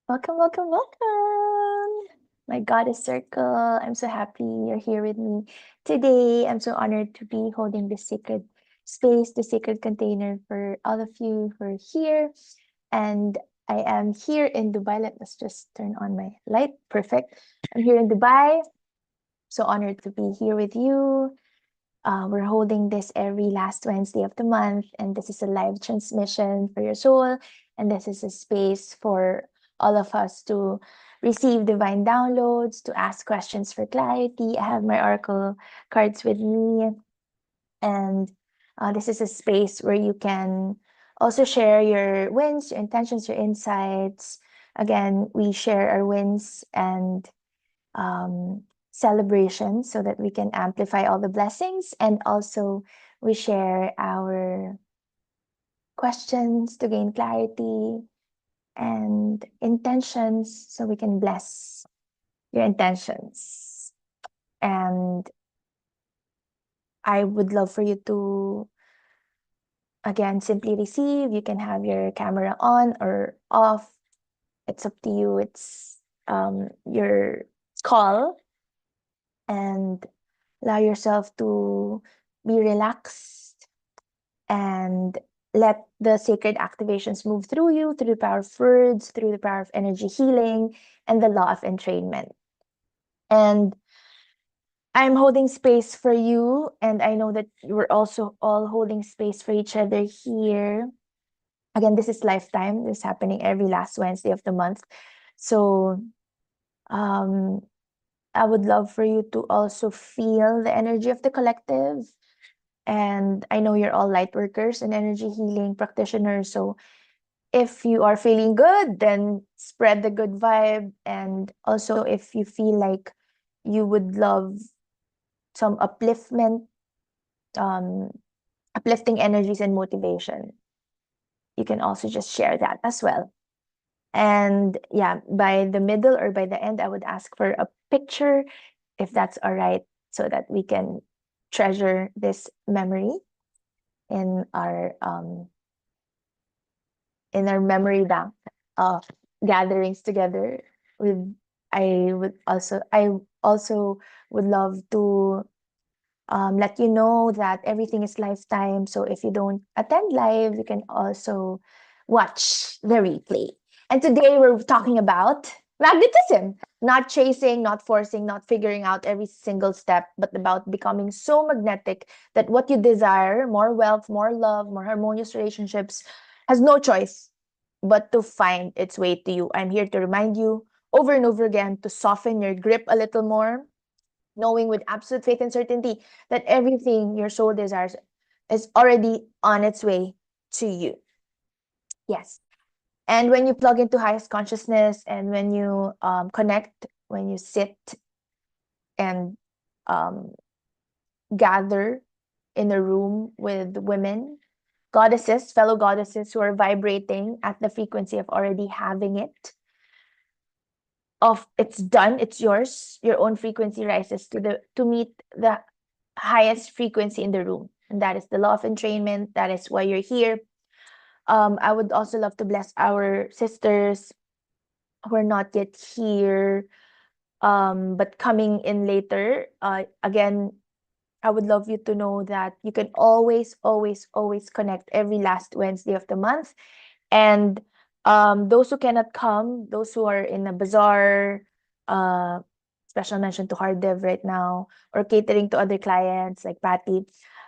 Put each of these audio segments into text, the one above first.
Welcome, welcome, welcome. My goddess circle. I'm so happy you're here with me today. I'm so honored to be holding this sacred space, the sacred container for all of you who are here. And I am here in Dubai. Let's just turn on my light. Perfect. I'm here in Dubai. So honored to be here with you. We're holding this every last Wednesday of the month, and this is a live transmission for your soul. And this is a space for all of us to receive divine downloads, to ask questions for clarity. I have my oracle cards with me, and this is a space where you can also share your wins, your intentions, your insights. Again, we share our wins and um, celebration so that we can amplify all the blessings. And also, we share our questions to gain clarity and intentions so we can bless your intentions. And I would love for you to, again, simply receive. You can have your camera on or off. It's up to you. It's your call. And allow yourself to be relaxed and let the sacred activations move through you, through the power of words, through the power of energy healing, and the law of entrainment. And I'm holding space for you, and I know that we're also all holding space for each other here. Again, this is lifetime. This is happening every last Wednesday of the month. So um, I would love for you to also feel the energy of the collective. And I know you're all light workers and energy healing practitioners. So if you are feeling good, then spread the good vibe. And also, if you feel like you would love some um, uplifting energies and motivation, you can also just share that as well. And yeah, by the middle or by the end, I would ask for a picture if that's all right, so that we can treasure this memory in our memory bank of gatherings together. With I also would love to let you know that everything is lifetime. So if you don't attend live, you can also watch the replay. And today we're talking about magnetism. Not chasing, not forcing, not figuring out every single step, but about becoming so magnetic that what you desire, more wealth, more love, more harmonious relationships, has no choice but to find its way to you. I'm here to remind you over and over again to soften your grip a little more, knowing with absolute faith and certainty that everything your soul desires is already on its way to you. Yes. And when you plug into highest consciousness, and when you connect, when you sit and um, gather in a room with women, goddesses, fellow goddesses who are vibrating at the frequency of already having it, of it's done, it's yours, your own frequency rises to meet the highest frequency in the room. And that is the law of entrainment. That is why you're here. I would also love to bless our sisters who are not yet here, but coming in later. Again, I would love you to know that you can always, always, always connect every last Wednesday of the month. And those who cannot come, those who are in a bazaar, uh, special mention to hard dev right now, or catering to other clients like Patty,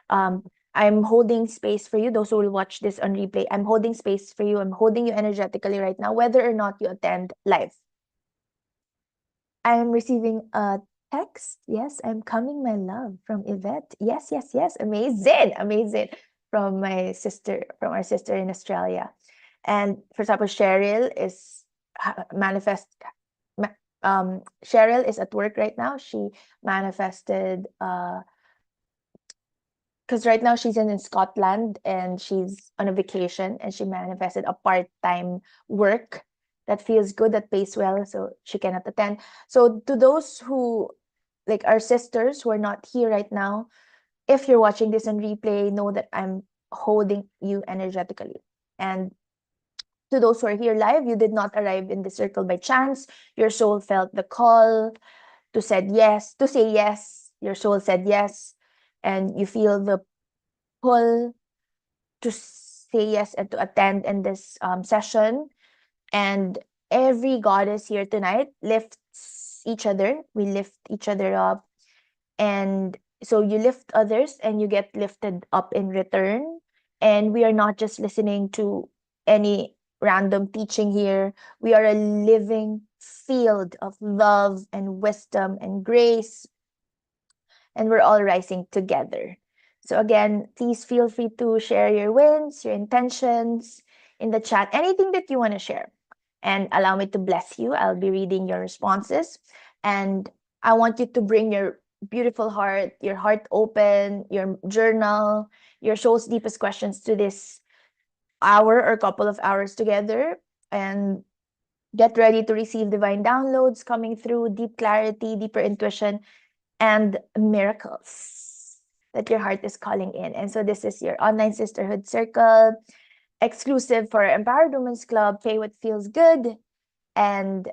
um, I'm holding space for you. Those who will watch this on replay, I'm holding space for you. I'm holding you energetically right now, whether or not you attend live. I'm receiving a text. Yes, I'm coming, my love, from Yvette. Yes, yes, yes. Amazing, amazing. From our sister in Australia. And for example, Cheryl is manifest. Cheryl is at work right now. She manifested because right now she's in Scotland and she's on a vacation, and she manifested a part-time work that feels good, that pays well, so she cannot attend. So to those who, like our sisters who are not here right now, if you're watching this on replay, know that I'm holding you energetically. And To those who are here live, you did not arrive in the circle by chance. Your soul felt the call to say yes. Your soul said yes, and you feel the pull to say yes and to attend in this session. And every goddess here tonight lifts each other. We lift each other up. And so you lift others and you get lifted up in return. And we are not just listening to any random teaching here. We are a living field of love and wisdom and grace, and we're all rising together. So again, please feel free to share your wins, your intentions in the chat, anything that you want to share. And allow me to bless you. I'll be reading your responses. And I want you to bring your beautiful heart, your heart open, your journal, your soul's deepest questions to this hour or couple of hours together. And get ready to receive divine downloads coming through, deep clarity, deeper intuition, and miracles that your heart is calling in. And so this is your online sisterhood circle, exclusive for Empowered Women's Club. Pay what feels good. And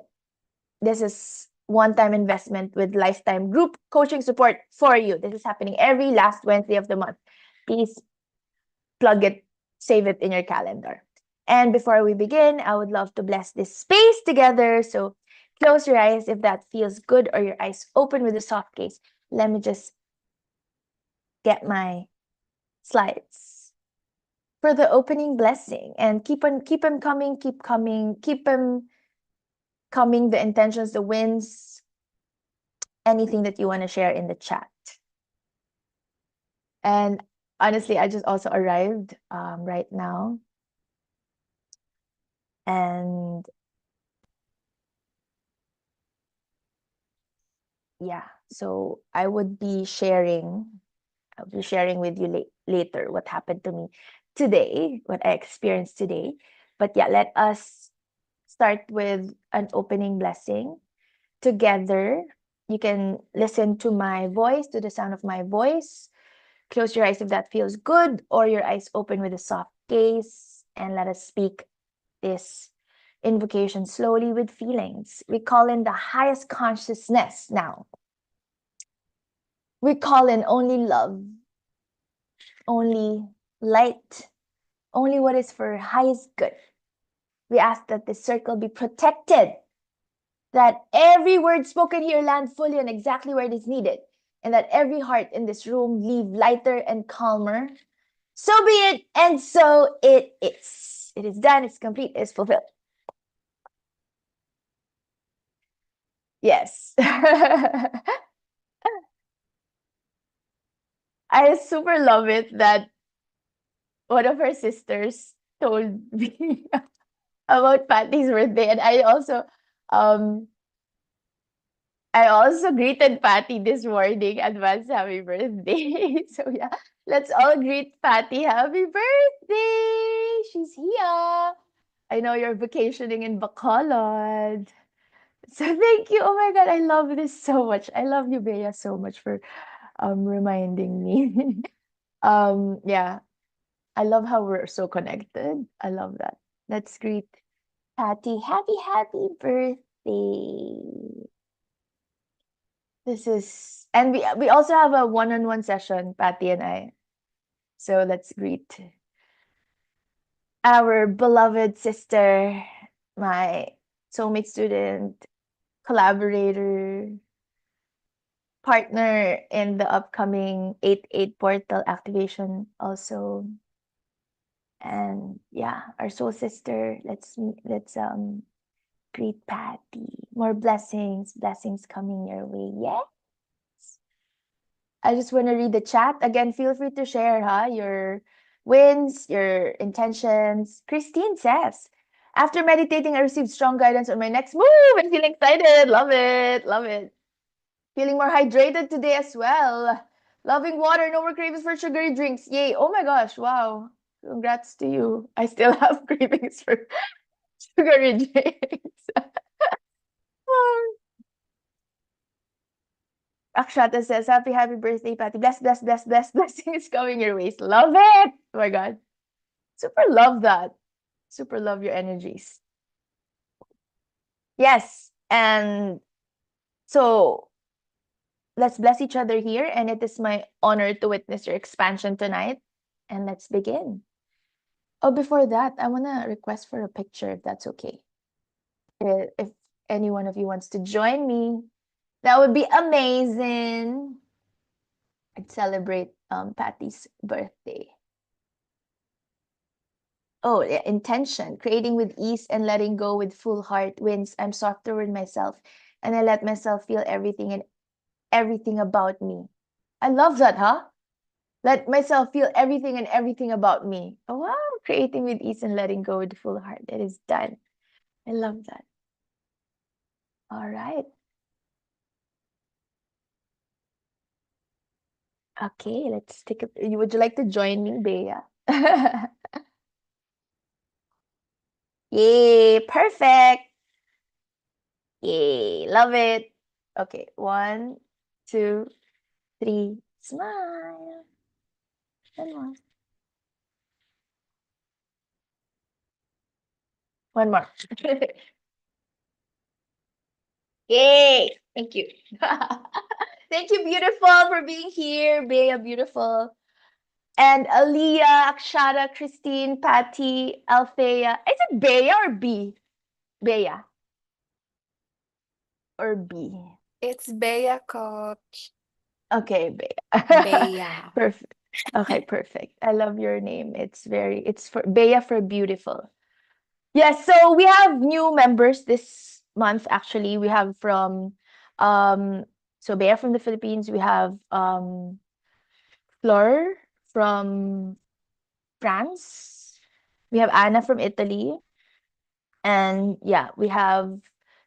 this is one-time investment with lifetime group coaching support for you. This is happening every last Wednesday of the month. Please plug it, save it in your calendar. And before we begin, I would love to bless this space together. So close your eyes if that feels good, or your eyes open with a soft gaze. Let me just get my slides for the opening blessing, and keep them coming, keep them coming, the intentions, the wins, anything that you want to share in the chat. And honestly, I just also arrived right now, and yeah, so I'll be sharing with you later what happened to me today, what I experienced today. But yeah, let us start with an opening blessing together. You can listen to my voice, to the sound of my voice. Close your eyes if that feels good, or your eyes open with a soft gaze, and let us speak this invocation slowly with feelings. We call in the highest consciousness now. We call in only love, only light, only what is for highest good. We ask that this circle be protected, that every word spoken here land fully and exactly where it is needed, and that every heart in this room leave lighter and calmer. So be it, and so it is. It is done, it's complete, it's fulfilled. Yes. I super love it that one of her sisters told me about Patty's birthday, and um I also greeted Patty this morning, advance happy birthday. So yeah, let's all greet Patty happy birthday. She's here. I know you're vacationing in Bacolod. So thank you. Oh my God, I love this so much. I love you, Bea, so much for reminding me. Yeah, I love how we're so connected. I love that. Let's greet Patty. Happy birthday. This is, and we also have a one-on-one session, Patty and I. So let's greet our beloved sister, my soulmate student, collaborator, partner in the upcoming 8-8 portal activation also. And yeah, our soul sister. Let's greet Patty. More blessings coming your way. Yeah. I just want to read the chat. Again, feel free to share your wins, your intentions. Christine says, after meditating, I received strong guidance on my next move and feeling excited. Love it. Love it. Feeling more hydrated today as well. Loving water. No more cravings for sugary drinks. Yay. Oh my gosh. Wow. Congrats to you. I still have cravings for sugary drinks. Akshata says, happy birthday, Patty. Blessings coming your ways. Love it. Oh my God. Super love that. super love your energies. Yes, and so let's bless each other here, and it is my honor to witness your expansion tonight. And let's begin. Oh, before that, I want to request for a picture if that's okay. If any one of you wants to join me, that would be amazing. I'd celebrate Patty's birthday. Oh, yeah, intention. Creating with ease and letting go with full heart wins. I'm softer with myself and I let myself feel everything and everything about me. I love that, huh? Let myself feel everything and everything about me. Oh, wow. Creating with ease and letting go with full heart. It is done. I love that. All right. Okay, let's take a. Would you like to join me, Bea? Yay, perfect. Yay, love it. Okay, 1, 2, 3, smile. One more. One more. Yay! Thank you. Thank you, beautiful, for being here. Bea, beautiful. And Aaliyah, Akshara, Christine, Patty, Althea. Is it Bea or B? Bea or B? It's Bea, coach. Okay, Bea. Bea. Perfect. Okay, perfect. I love your name. It's for Bea for beautiful. Yes, so we have new members this month actually. We have from um so Bea from the Philippines, we have Fleur from France. We have Anna from Italy. And yeah, we have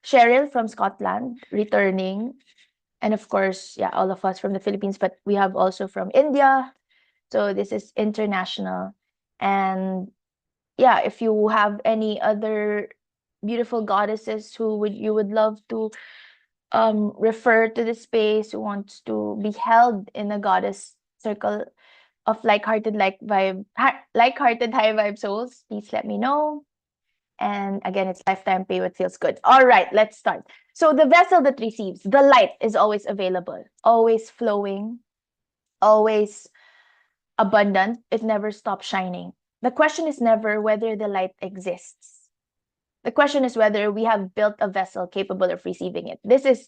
Cheryl from Scotland returning. And of course, yeah, all of us from the Philippines, but we have also from India. So this is international. And yeah, if you have any other beautiful goddesses who would you would love to refer to the space, who wants to be held in a goddess circle of like-hearted high vibe souls, please let me know. And again, it's lifetime pay what feels good. All right, let's start. So the vessel that receives the light is always available, always flowing, always abundant. It never stops shining. The question is never whether the light exists. The question is whether we have built a vessel capable of receiving it. This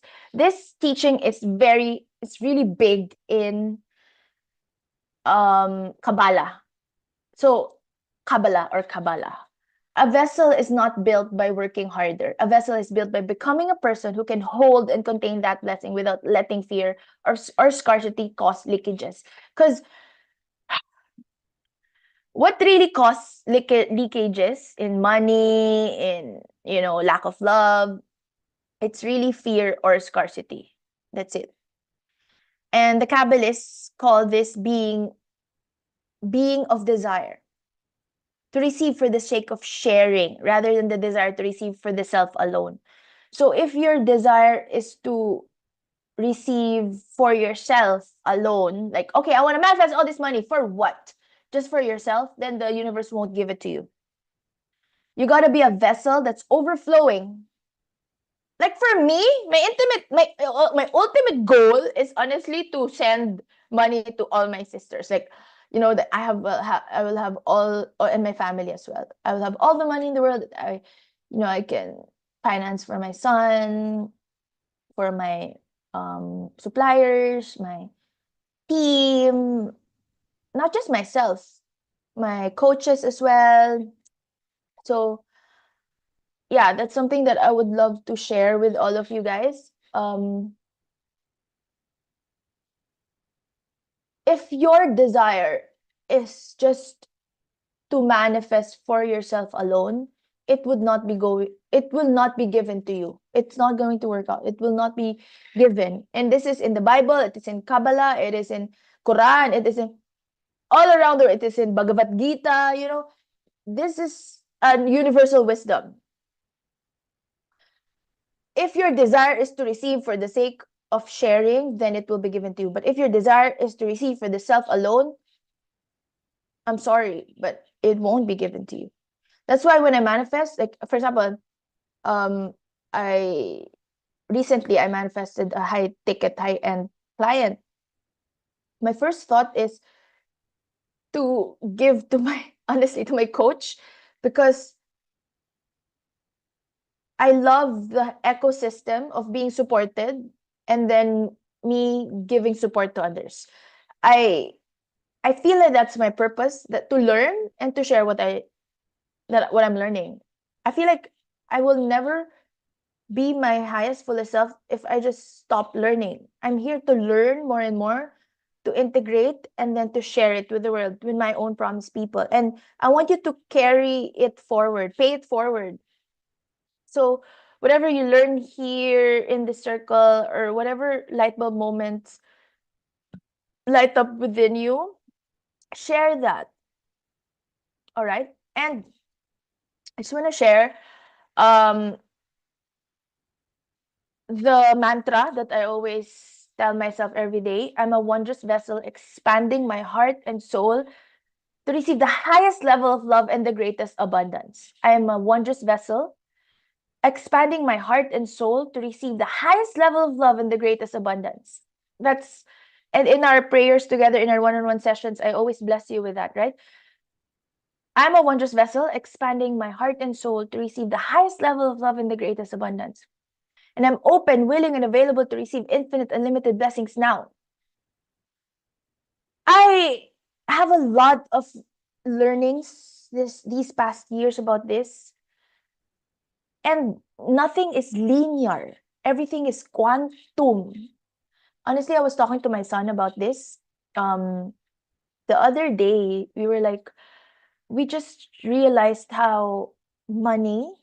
teaching is it's really big in Kabbalah. So Kabbalah. A vessel is not built by working harder. A vessel is built by becoming a person who can hold and contain that blessing without letting fear or scarcity cause leakages. Because what really causes leakages in money, in lack of love, it's really fear or scarcity. That's it. And the Kabbalists call this being of desire, to receive for the sake of sharing rather than the desire to receive for the self alone. So if your desire is to receive for yourself alone, like, okay, I want to manifest all this money for what? Just for yourself, then the universe won't give it to you. You got to be a vessel that's overflowing. Like for me, my ultimate goal is honestly to send money to all my sisters. Like, that I will have all, and my family as well. I will have all the money in the world that I can finance for my son, for my suppliers, my team, not just myself, my coaches as well. So yeah, that's something that I would love to share with all of you guys. If your desire is just to manifest for yourself alone, it will not be given to you. It's not going to work out. It will not be given. And this is in the Bible, it is in Kabbalah, it is in Quran, it is in all around there, it is in Bhagavad Gita, this is a universal wisdom. If your desire is to receive for the sake of sharing, then it will be given to you. But if your desire is to receive for the self alone, I'm sorry, but it won't be given to you. That's why when I manifest, like for example, um, I recently I manifested a high ticket, high end client. My first thought is to give to my honestly to my coach, because I love the ecosystem of being supported and then me giving support to others. I I feel like that's my purpose, that to learn and to share what I'm learning. I feel like I will never be my highest fullest self if I just stop learning. I'm here to learn more and more, to integrate and then to share it with the world, with my own promised people. And I want you to carry it forward, pay it forward. So whatever you learn here in the circle, or whatever light bulb moments light up within you, share that. All right. And I just want to share um the mantra that I always tell myself every day. I'm a wondrous vessel, expanding my heart and soul to receive the highest level of love and the greatest abundance. I am a wondrous vessel, expanding my heart and soul to receive the highest level of love and the greatest abundance. That's, and in our prayers together, in our one-on-one sessions, I always bless you with that, right? I'm a wondrous vessel, expanding my heart and soul to receive the highest level of love and the greatest abundance. And I'm open, willing, and available to receive infinite, unlimited blessings now. I have a lot of learnings these past years about this, and nothing is linear. Everything is quantum. Honestly, I was talking to my son about this. Um, the other day, we just realized how money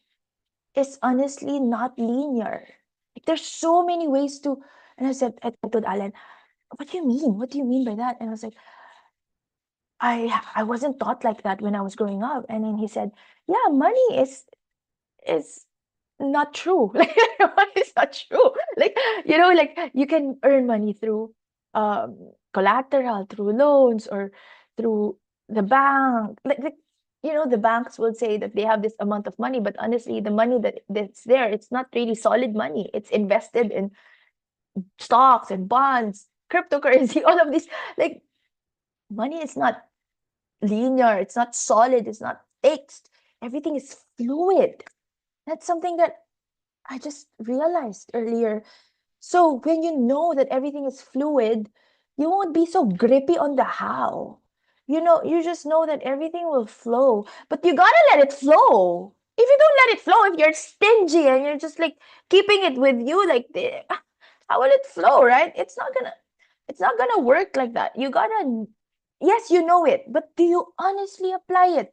is honestly not linear. Like there's so many ways to, and I told Alan, what do you mean? What do you mean by that? And I was like, I wasn't taught like that when I was growing up. And then he said, yeah, money is not true. Like money is not true. Like, like you can earn money through collateral, through loans, or through the bank. The banks will say that they have this amount of money, but honestly, the money that's there, it's not really solid money. It's invested in stocks and bonds, cryptocurrency, all of this. Like money is not linear, it's not solid, it's not fixed. Everything is fluid. That's something that I just realized earlier. So when you know that everything is fluid, you won't be so grippy on the how. You just know that everything will flow, but you gotta let it flow. If you don't let it flow, if you're stingy and you're just like keeping it with you, like how will it flow, right? It's not gonna work like that. You gotta, yes, you know it, but do you honestly apply it?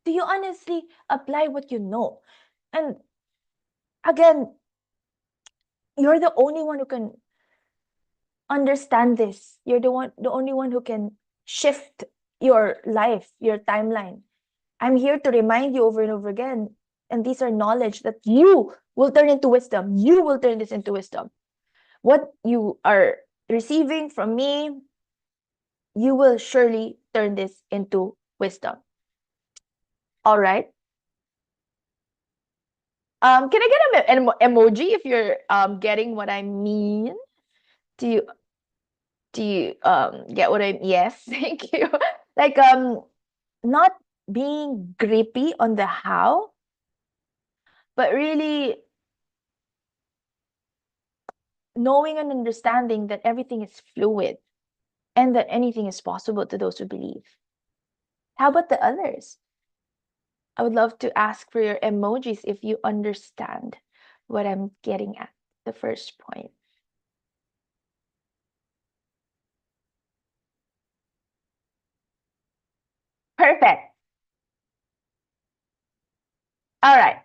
Do you honestly apply what you know? And again, you're the only one who can understand this. You're the only one who can shift your life, your timeline. I'm here to remind you over and over again. And these are knowledge that you will turn into wisdom. You will turn this into wisdom. What you are receiving from me, you will surely turn this into wisdom. All right. Can I get an emoji if you're getting what I mean? Do you get what I yes, thank you. Like not being grippy on the how, but really knowing and understanding that everything is fluid and that anything is possible to those who believe. How about the others? I would love to ask for your emojis if you understand what I'm getting at, the first point. Perfect. All right.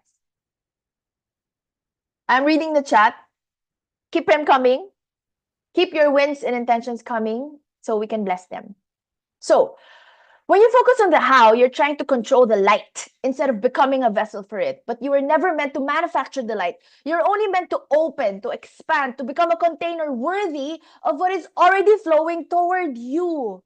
I'm reading the chat. Keep them coming. Keep your wins and intentions coming so we can bless them. So, when you focus on the how, you're trying to control the light instead of becoming a vessel for it. But you were never meant to manufacture the light. You're only meant to open, to expand, to become a container worthy of what is already flowing toward you.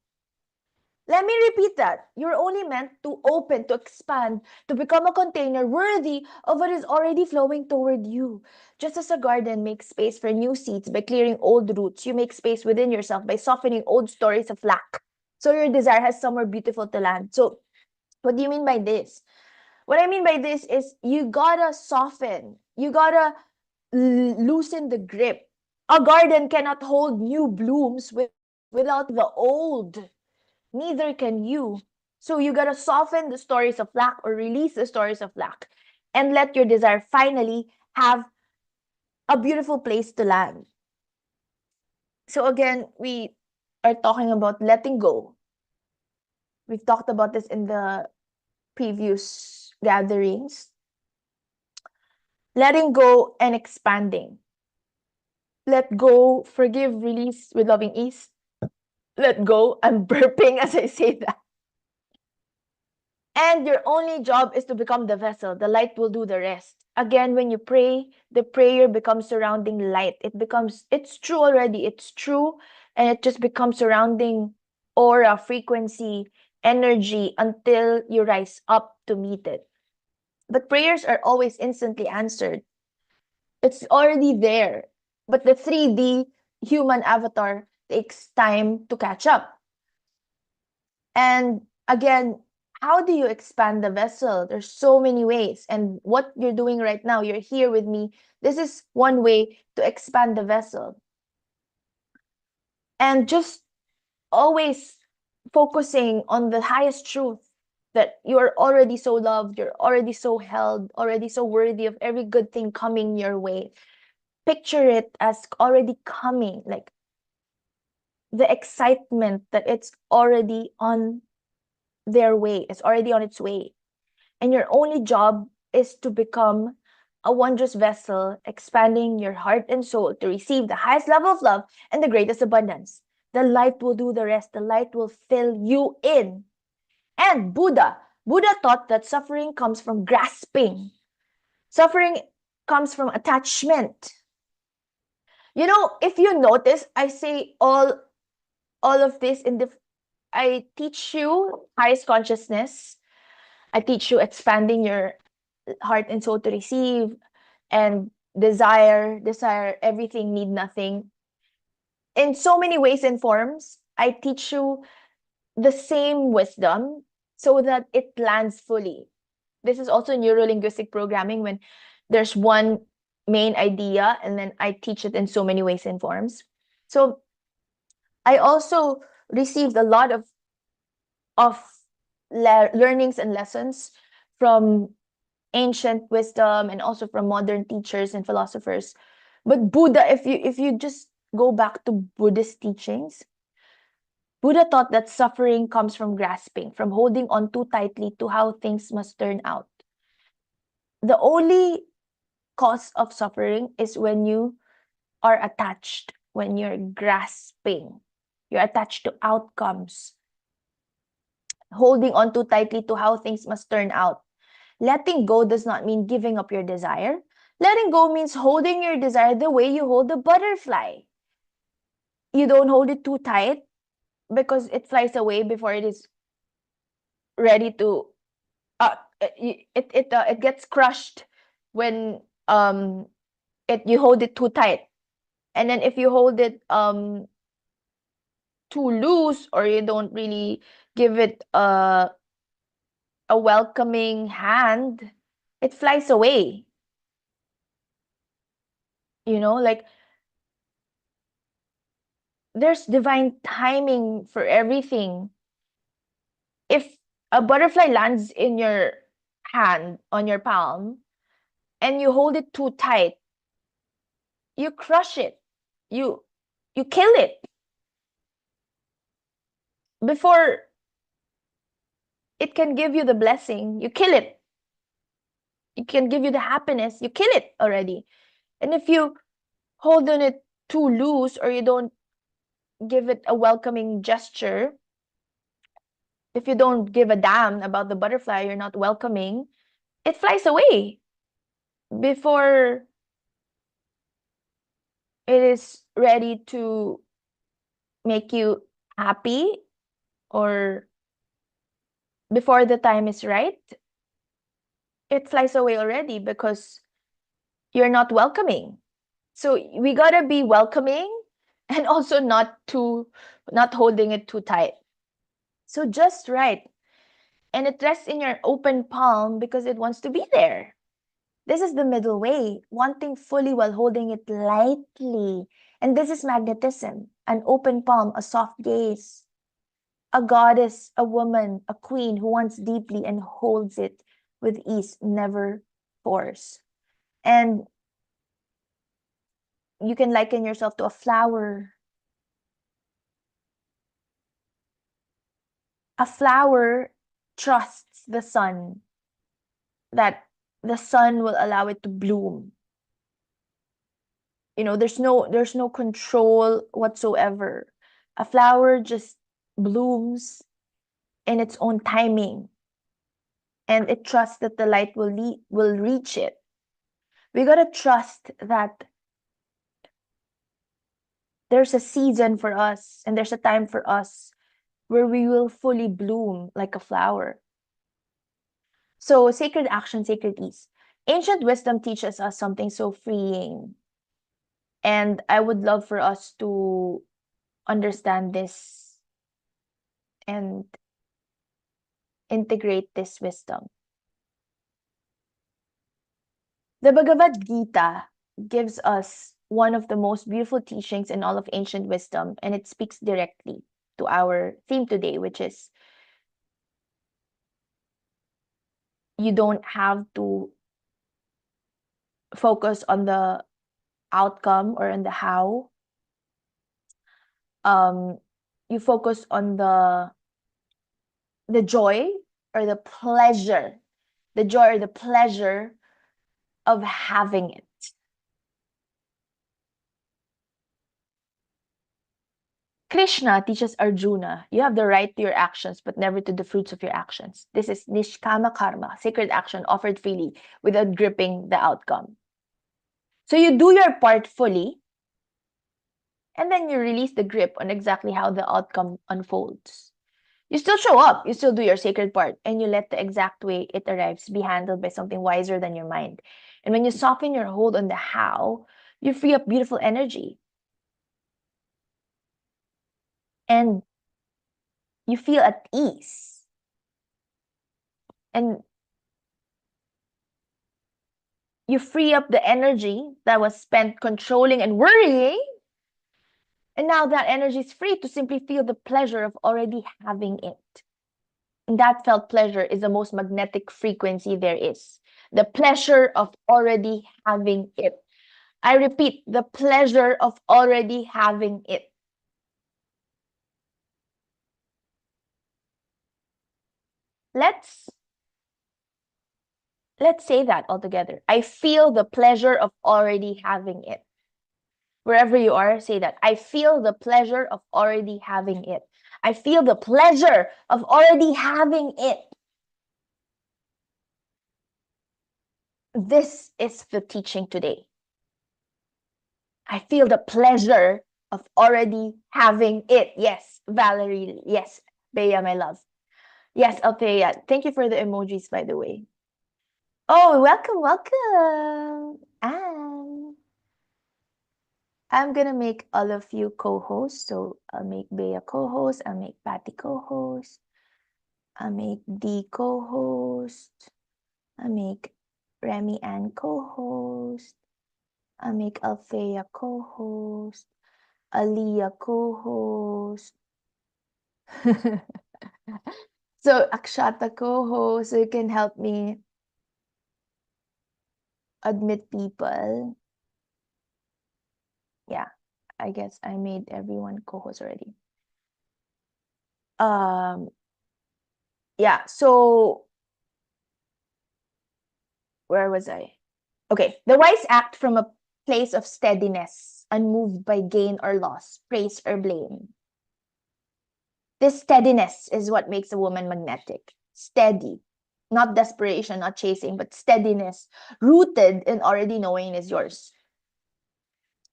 Let me repeat that. You're only meant to open, to expand, to become a container worthy of what is already flowing toward you. Just as a garden makes space for new seeds by clearing old roots, you make space within yourself by softening old stories of lack. So your desire has somewhere beautiful to land. So, what do you mean by this? What I mean by this is you gotta soften, you gotta loosen the grip. A garden cannot hold new blooms without the old. Neither can you. So you gotta soften the stories of lack or release the stories of lack and let your desire finally have a beautiful place to land. So again, we are talking about letting go. We've talked about this in the previous gatherings. Letting go and expanding. Let go, forgive, release with loving ease. Let go. I'm burping as I say that. And your only job is to become the vessel. The light will do the rest. Again, when you pray, the prayer becomes surrounding light. It's true already. It's true. And it just becomes surrounding aura, frequency, energy until you rise up to meet it. But prayers are always instantly answered. It's already there. But the 3D human avatar takes time to catch up. And again, how do you expand the vessel? There's so many ways. And what you're doing right now, you're here with me. This is one way to expand the vessel. And just always focusing on the highest truth that you're already so loved, you're already so held, already so worthy of every good thing coming your way. Picture it as already coming, like the excitement that it's already on their way, it's already on its way. And your only job is to become a wondrous vessel, expanding your heart and soul to receive the highest level of love and the greatest abundance. The light will do the rest, the light will fill you in. And Buddha taught that suffering comes from grasping, suffering comes from attachment. You know, if you notice, I say all of this in the I teach you highest consciousness. I teach you expanding your heart and soul to receive and desire everything, need nothing. In so many ways and forms, I teach you the same wisdom so that it lands fully. This is also neuro-linguistic programming when there's one main idea and then I teach it in so many ways and forms. So I also received a lot of learnings and lessons from ancient wisdom and also from modern teachers and philosophers. But Buddha, if you just go back to Buddhist teachings, Buddha taught that suffering comes from grasping, from holding on too tightly to how things must turn out. The only cause of suffering is when you are attached, when you're grasping, you're attached to outcomes, holding on too tightly to how things must turn out. Letting go does not mean giving up your desire. Letting go means holding your desire the way you hold a butterfly. You don't hold it too tight because it flies away before it is ready to it gets crushed when you hold it too tight. And then if you hold it too loose or you don't really give it a welcoming hand, it flies away. You know, like there's divine timing for everything. If a butterfly lands in your hand, on your palm, and you hold it too tight, you crush it. You you kill it. Before it can give you the blessing, you kill it. It can give you the happiness, you kill it already. And if you hold on it too loose or you don't give it a welcoming gesture, if you don't give a damn about the butterfly, you're not welcoming, it flies away before it is ready to make you happy or before the time is right, it flies away already because you're not welcoming. So we gotta be welcoming and also not holding it too tight. So just right. And it rests in your open palm because it wants to be there. This is the middle way, wanting fully while holding it lightly. And this is magnetism, an open palm, a soft gaze, a goddess, a woman, a queen who wants deeply and holds it with ease, never force. And you can liken yourself to a flower. A flower trusts the sun, that the sun will allow it to bloom. There's no control whatsoever. A flower just blooms in its own timing, and it trusts that the light will reach it. We got to trust that there's a season for us and there's a time for us where we will fully bloom like a flower. So sacred action, sacred ease. Ancient wisdom teaches us something so freeing, and I would love for us to understand this and integrate this wisdom. The Bhagavad Gita gives us one of the most beautiful teachings in all of ancient wisdom, and it speaks directly to our theme today, which is you don't have to focus on the outcome or on the how. You focus on the joy or the pleasure, the joy or the pleasure of having it. Krishna teaches Arjuna, you have the right to your actions, but never to the fruits of your actions. This is Nishkama Karma, sacred action offered freely without gripping the outcome. So you do your part fully, and then you release the grip on exactly how the outcome unfolds. You still show up, you still do your sacred part, and you let the exact way it arrives be handled by something wiser than your mind. And when you soften your hold on the how, you free up beautiful energy. And you feel at ease. And you free up the energy that was spent controlling and worrying. And now that energy is free to simply feel the pleasure of already having it. And that felt pleasure is the most magnetic frequency there is. The pleasure of already having it. I repeat, the pleasure of already having it. Let's say that all together. I feel the pleasure of already having it. Wherever you are, say that. I feel the pleasure of already having it. I feel the pleasure of already having it. This is the teaching today. I feel the pleasure of already having it. Yes, Valerie. Yes, Bea, my love. Yes, Althea. Thank you for the emojis, by the way. Oh, welcome, welcome. And I'm gonna make all of you co-hosts. So I'll make Bea co-host. I'll make Patty co-host. I'll make D co-host. I'll make Remy Ann co-host. I'll make Althea co-host. Aliyah co-host. So Akshata co-host, so you can help me admit people. Yeah, I guess I made everyone co-host already. Yeah, so where was I? Okay, the wise act from a place of steadiness, unmoved by gain or loss, praise or blame. This steadiness is what makes a woman magnetic. Steady. Not desperation, not chasing, but steadiness, rooted in already knowing is yours.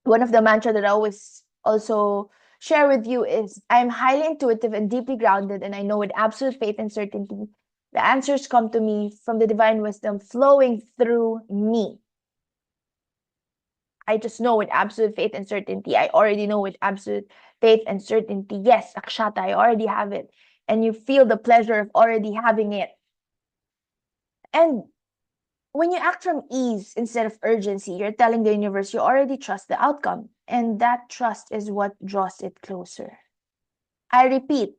One of the mantra that I always also share with you is I'm highly intuitive and deeply grounded, and I know with absolute faith and certainty The answers come to me from the divine wisdom flowing through me. I just know with absolute faith and certainty. I already know with absolute faith and certainty. Yes, Akshata, I already have it. And you feel the pleasure of already having it. And when you act from ease instead of urgency, you're telling the universe you already trust the outcome. And that trust is what draws it closer. I repeat,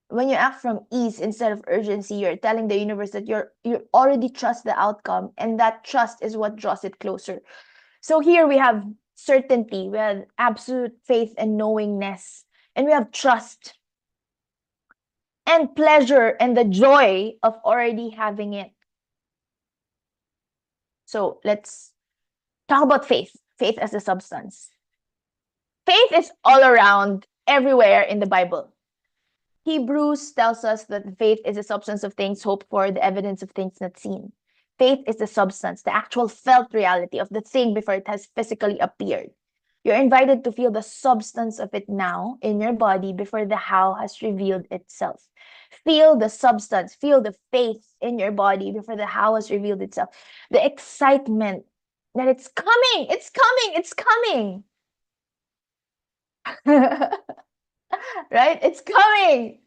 when you act from ease instead of urgency, you're telling the universe that you already trust the outcome, and that trust is what draws it closer. So here we have certainty, we have absolute faith and knowingness, and we have trust and pleasure and the joy of already having it. So let's talk about faith. Faith as a substance. Faith is all around, everywhere in the Bible. Hebrews tells us that faith is the substance of things hoped for, the evidence of things not seen. Faith is the substance, the actual felt reality of the thing before it has physically appeared. You're invited to feel the substance of it now in your body before the how has revealed itself. Feel the substance, feel the faith in your body before the how has revealed itself. The excitement that it's coming, it's coming, it's coming. Right? It's coming.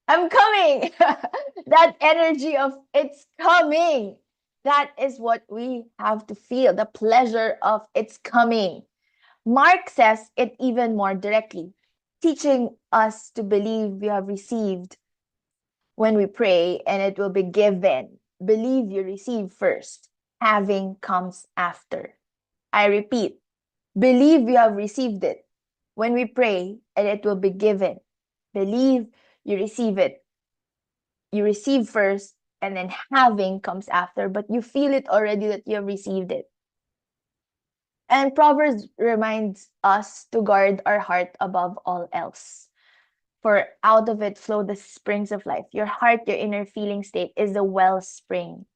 I'm coming. That energy of it's coming. That is what we have to feel, the pleasure of it's coming. Mark says it even more directly, teaching us to believe we have received when we pray and it will be given. Believe you receive first. Having comes after. I repeat, believe you have received it when we pray and it will be given. Believe you receive it. You receive first and then having comes after, but you feel it already that you have received it. And Proverbs reminds us to guard our heart above all else. For out of it flow the springs of life. Your heart, your inner feeling state is the wellspring.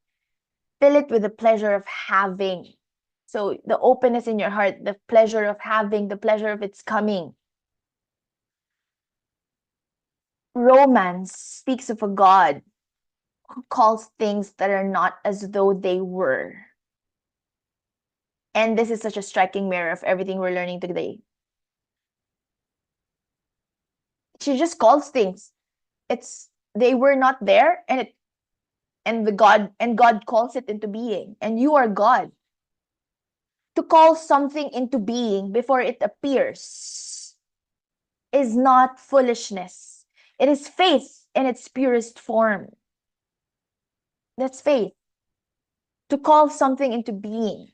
Fill it with the pleasure of having. So the openness in your heart, the pleasure of having, the pleasure of its coming. Romance speaks of a God who calls things that are not as though they were. And this is such a striking mirror of everything we're learning today. She just calls things. It's they were not there, and God calls it into being. And you are God. To call something into being before it appears is not foolishness. It is faith in its purest form. That's faith. To call something into being.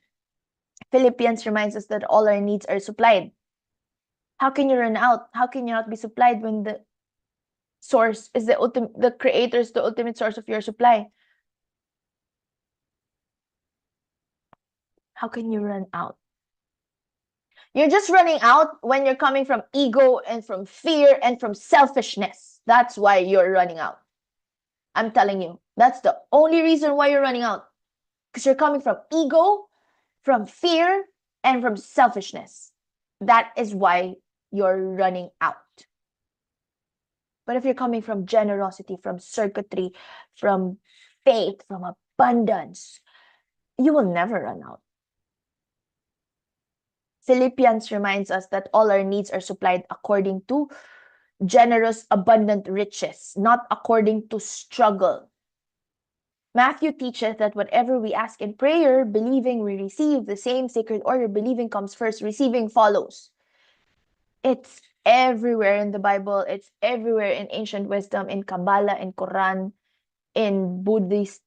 Philippians reminds us that all our needs are supplied. How can you run out? How can you not be supplied when the source is the creator is the ultimate source of your supply? How can you run out? You're just running out when you're coming from ego and from fear and from selfishness. That's why you're running out. I'm telling you, that's the only reason why you're running out. Because you're coming from ego, from fear, and from selfishness. That is why you're running out. But if you're coming from generosity, from circuitry, from faith, from abundance, you will never run out. Philippians reminds us that all our needs are supplied according to generous, abundant riches, not according to struggle. Matthew teaches that whatever we ask in prayer, believing we receive the same sacred order. Believing comes first, receiving follows. It's everywhere in the Bible. It's everywhere in ancient wisdom, in Kabbalah, in Quran, in Buddhist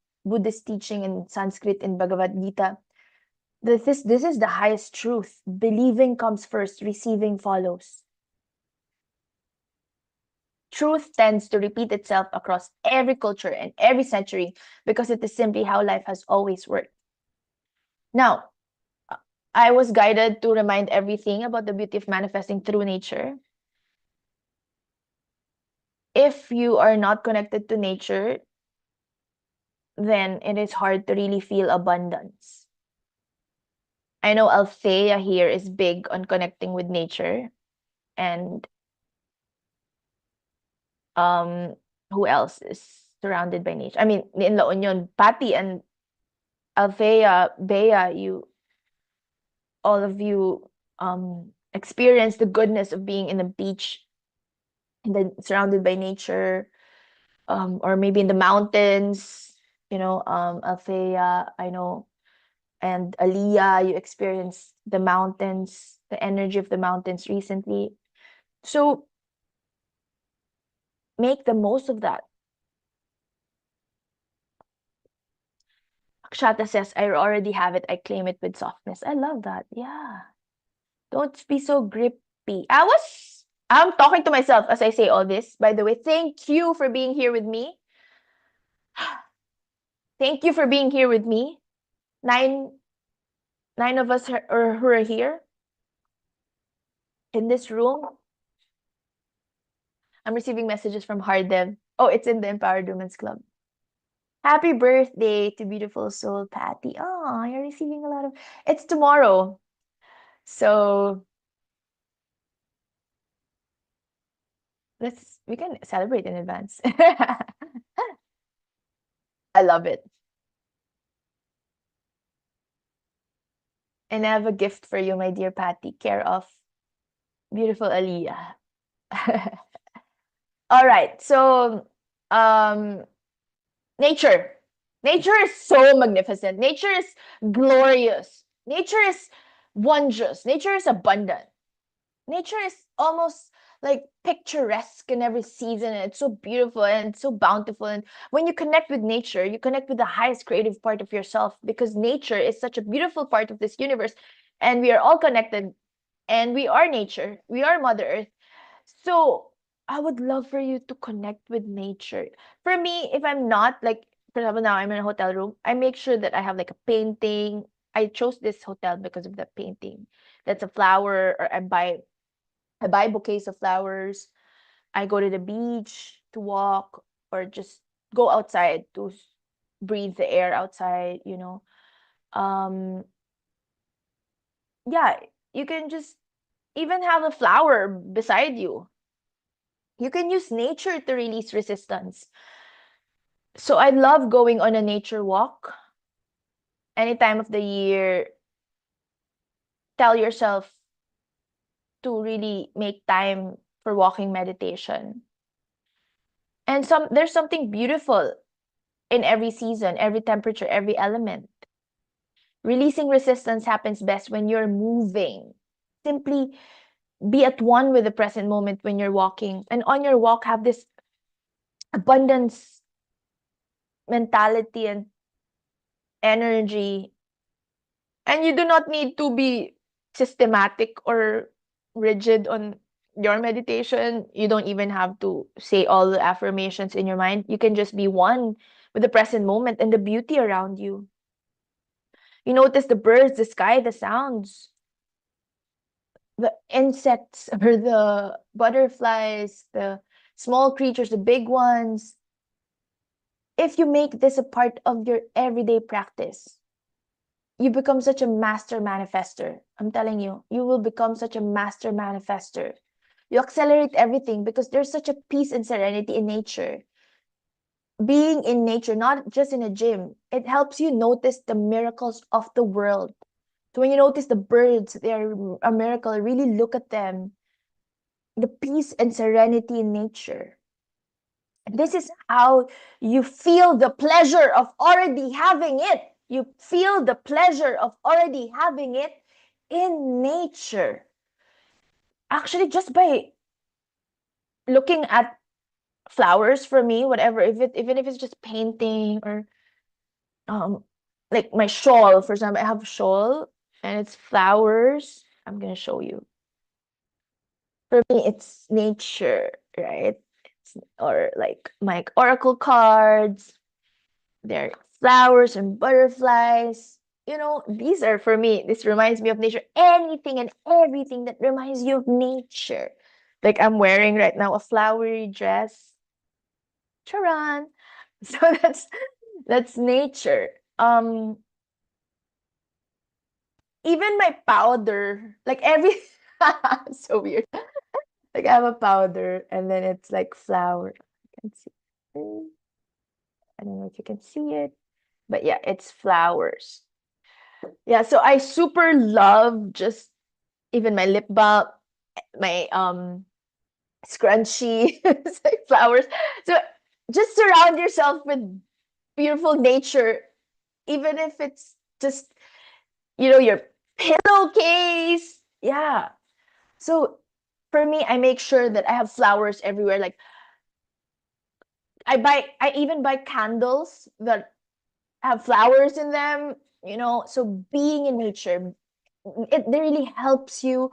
teaching, in Sanskrit, in Bhagavad Gita. This is the highest truth. Believing comes first, receiving follows. Truth tends to repeat itself across every culture and every century because it is simply how life has always worked. Now, I was guided to remind everything about the beauty of manifesting through nature. If you are not connected to nature, then it is hard to really feel abundance. I know Althea here is big on connecting with nature, and who else is surrounded by nature. I mean, in La Union, Patty and Althea, Bea, all of you experience the goodness of being in the beach and then surrounded by nature, or maybe in the mountains, Althea, I know, and Aliyah, you experienced the mountains, the energy of the mountains recently. So make the most of that. Akshata says, I already have it. I claim it with softness. I love that. Yeah. Don't be so grippy. I'm talking to myself as I say all this. By the way, thank you for being here with me. Thank you for being here with me. Nine nine of us who are here in this room. I'm receiving messages from Hardev. Oh, it's in the Empowered Women's Club. Happy birthday to beautiful soul Patty. Oh, you're receiving a lot of. It's tomorrow. So we can celebrate in advance. I love it. And I have a gift for you, my dear Patty, care of beautiful Aliyah. All right. So, um, nature. Nature is so magnificent. Nature is glorious. Nature is wondrous. Nature is abundant. Nature is almost like picturesque in every season, and it's so beautiful and so bountiful. And when you connect with nature, you connect with the highest creative part of yourself, because nature is such a beautiful part of this universe, and we are all connected, and we are nature, we are Mother Earth. So I would love for you to connect with nature. For me, if I'm not like, for example, now I'm in a hotel room, I make sure that I have like a painting. I chose this hotel because of the painting. That's a flower, or I buy bouquets of flowers. I go to the beach to walk, or just go outside to breathe the air outside. Um, yeah, you can just even have a flower beside you. You can use nature to release resistance. So I love going on a nature walk. Any time of the year, tell yourself to really make time for walking meditation. And there's something beautiful in every season, every temperature, every element. Releasing resistance happens best when you're moving. Simply be at one with the present moment when you're walking. And on your walk, have this abundance mentality and energy. And you do not need to be systematic or rigid on your meditation. You don't even have to say all the affirmations in your mind. You can just be one with the present moment and the beauty around you. You notice the birds, the sky, the sounds, the insects or the butterflies, the small creatures, the big ones. If you make this a part of your everyday practice, you become such a master manifester. I'm telling you, you will become such a master manifester. You accelerate everything because there's such a peace and serenity in nature. Being in nature, not just in a gym, it helps you notice the miracles of the world. So when you notice the birds, they're a miracle. Really look at them. The peace and serenity in nature. This is how you feel the pleasure of already having it. You feel the pleasure of already having it in nature. Actually, just by looking at flowers, for me, whatever, even if it's just painting, or um like my shawl, for example, I have a shawl and it's flowers. I'm gonna show you. For me, it's nature, right? Or like my oracle cards. They're flowers and butterflies. These are for me. This reminds me of nature. Anything and everything that reminds you of nature. Like I'm wearing right now a flowery dress. Charan. So that's nature. Um, Even my powder, like every so weird. Like I have a powder and then it's like flower. I can see. I don't know if you can see it, but yeah, it's flowers. Yeah, so I super love just even my lip balm, my scrunchie, it's like flowers. So just surround yourself with beautiful nature, even if it's just, your pillowcase. Yeah. So for me, I make sure that I have flowers everywhere. Like I even buy candles that have flowers in them, So being in nature, it really helps you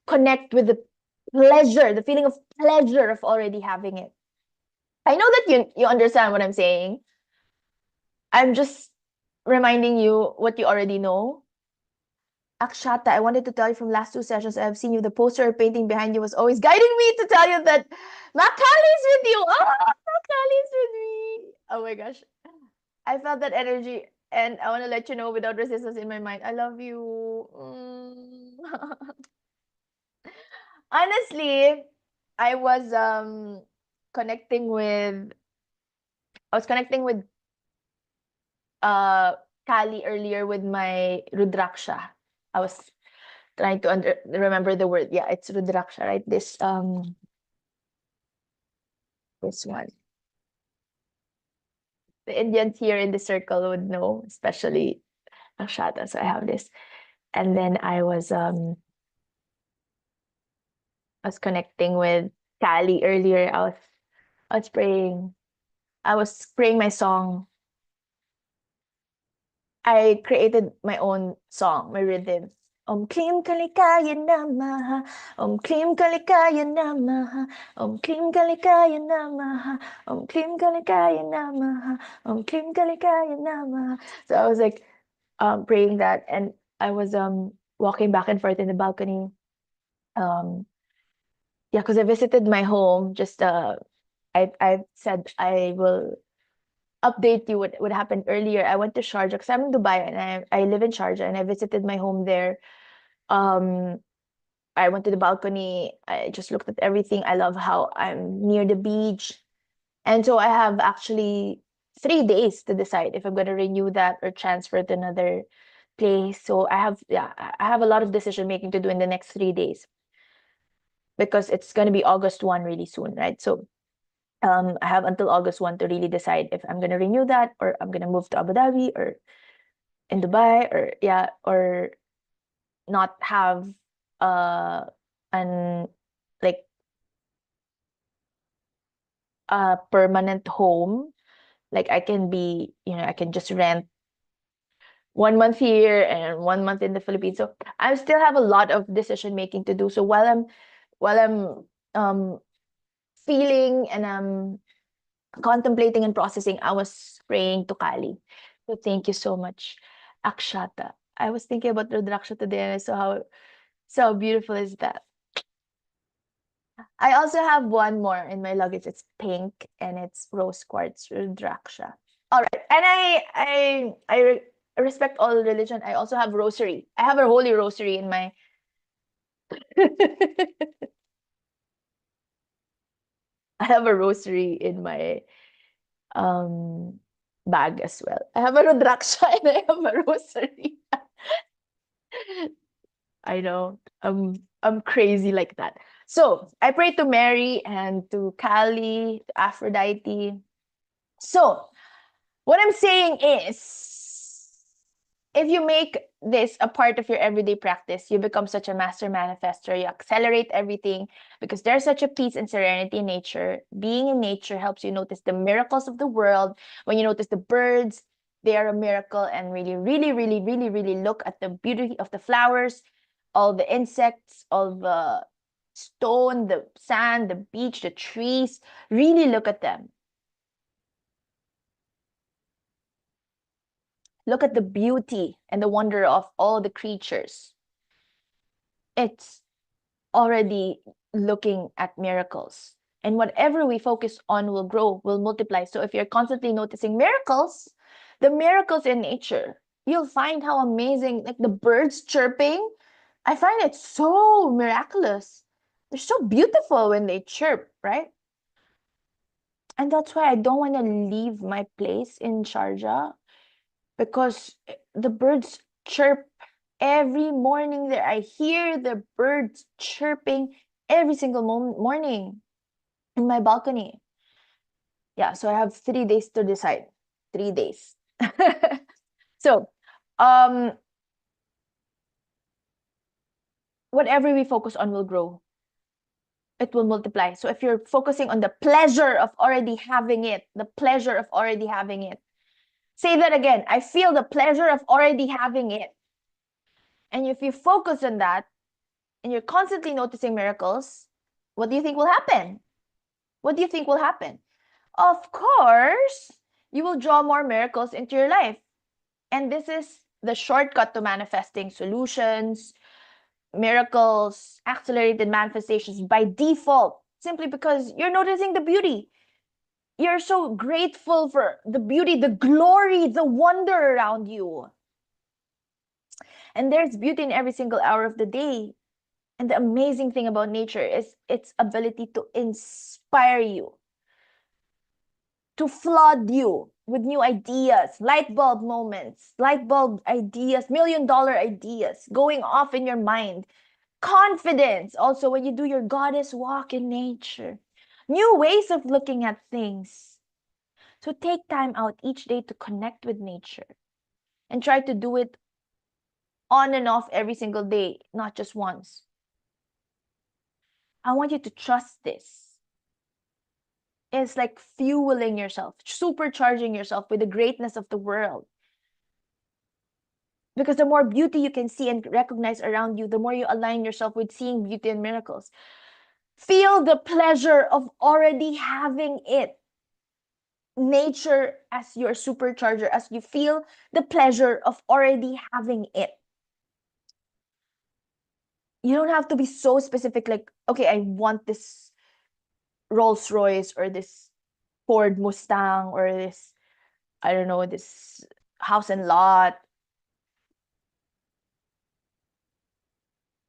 connect with the feeling of pleasure of already having it. I know that you understand what I'm saying. I'm just reminding you what you already know. Akshata, I wanted to tell you from last two sessions, I've seen you. The poster or painting behind you was always guiding me to tell you that Makali's with you. Oh, Makali's with me. Oh my gosh. I felt that energy and I want to let you know without resistance in my mind. I love you. Honestly, I was connecting with I was connecting with uh Kali earlier with my Rudraksha. I was trying to remember the word. Yeah, it's Rudraksha, right? This one. The Indians here in the circle would know, especially Akshata. So I have this. And then I was connecting with Kali earlier. I was praying. I was praying my song. I created my own song, my rhythm. Om Klim Kalikaya Namaha, Om Klim Kalikaya Namaha, Om Klim Kalikaya Namaha, Om Klim Kalikaya Namaha, Om Klim Kalikaya Namaha. So I was like praying that, and I was walking back and forth in the balcony. Um yeah, because I visited my home. Just I said I will update you what happened earlier. I went to Sharjah because I'm in Dubai and I live in Sharjah and I visited my home there. Um, I went to the balcony. I just looked at everything. I love how I'm near the beach. And so I have actually 3 days to decide if I'm going to renew that or transfer to another place. So I have a lot of decision making to do in the next 3 days because it's going to be August 1 really soon, right? So I have until August 1 to really decide if I'm going to renew that or I'm going to move to Abu Dhabi or in Dubai or yeah, or not have an like a permanent home. Like I can be, I can just rent 1 month here and 1 month in the Philippines. So I still have a lot of decision making to do. So while I'm um feeling and I'm contemplating and processing, I was praying to Kali. So thank you so much, Akshata. I was thinking about Rudraksha today and I saw how beautiful is that. I also have one more in my luggage. It's pink and it's rose quartz Rudraksha. All right. And I respect all religion. I also have rosary. I have a holy rosary in my I have a rosary in my um bag as well. I have a Rudraksha and I have a rosary. I know. I'm crazy like that. So I pray to Mary and to Kali, to Aphrodite. So what I'm saying is, if you make this a part of your everyday practice, you become such a master manifester. You accelerate everything because there's such a peace and serenity in nature. Being in nature helps you notice the miracles of the world. When you notice the birds, they are a miracle, and really, really, really, really, really look at the beauty of the flowers, all the insects, all the stone, the sand, the beach, the trees. Really look at them. Look at the beauty and the wonder of all the creatures. It's already looking at miracles. And whatever we focus on will grow, will multiply. So if you're constantly noticing miracles, the miracles in nature, you'll find how amazing, like the birds chirping. I find it so miraculous. They're so beautiful when they chirp, right? And that's why I don't want to leave my place in Sharjah, because the birds chirp every morning there. I hear the birds chirping every single morning in my balcony. Yeah, so I have 3 days to decide. 3 days. So, um, whatever we focus on will grow. It will multiply. So if you're focusing on the pleasure of already having it, the pleasure of already having it. Say that again. I feel the pleasure of already having it. And if you focus on that and you're constantly noticing miracles, what do you think will happen? What do you think will happen? Of course, you will draw more miracles into your life. And this is the shortcut to manifesting solutions, miracles, accelerated manifestations by default, simply because you're noticing the beauty. You're so grateful for the beauty, the glory, the wonder around you. And there's beauty in every single hour of the day. And the amazing thing about nature is its ability to inspire you, to flood you with new ideas, light bulb moments, light bulb ideas, $1,000,000 ideas going off in your mind. Confidence also when you do your goddess walk in nature. New ways of looking at things. So take time out each day to connect with nature and try to do it on and off every single day, not just once. I want you to trust this. It's like fueling yourself, supercharging yourself with the greatness of the world. Because the more beauty you can see and recognize around you, the more you align yourself with seeing beauty and miracles. Feel the pleasure of already having it. Nature as your supercharger, as you feel the pleasure of already having it. You don't have to be so specific, like, okay, I want this Rolls Royce or this Ford Mustang or this, I don't know, this house and lot.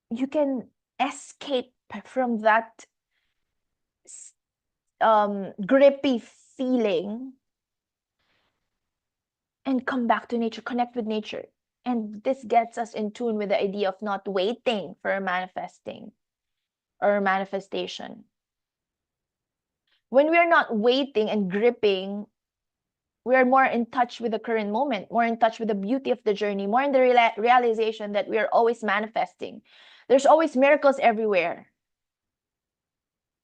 You can escape from that grippy feeling and come back to nature, connect with nature. And this gets us in tune with the idea of not waiting for a manifesting or manifestation. When we are not waiting and gripping, we are more in touch with the current moment, more in touch with the beauty of the journey, more in the realization that we are always manifesting. There's always miracles everywhere.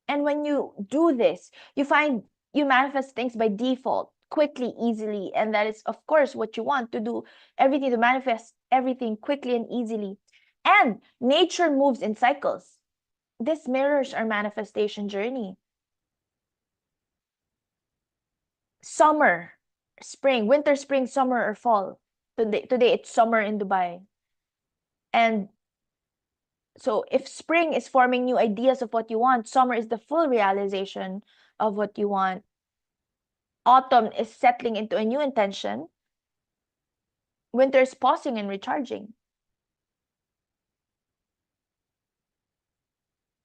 And when you do this, you find you manifest things by default, quickly, easily. And that is, of course, what you want to do, everything to manifest everything quickly and easily. And nature moves in cycles. This mirrors our manifestation journey. Summer, spring, winter, spring, summer, or fall. Today it's summer in Dubai. And so if spring is forming new ideas of what you want, summer is the full realization of what you want. Autumn is settling into a new intention. Winter is pausing and recharging.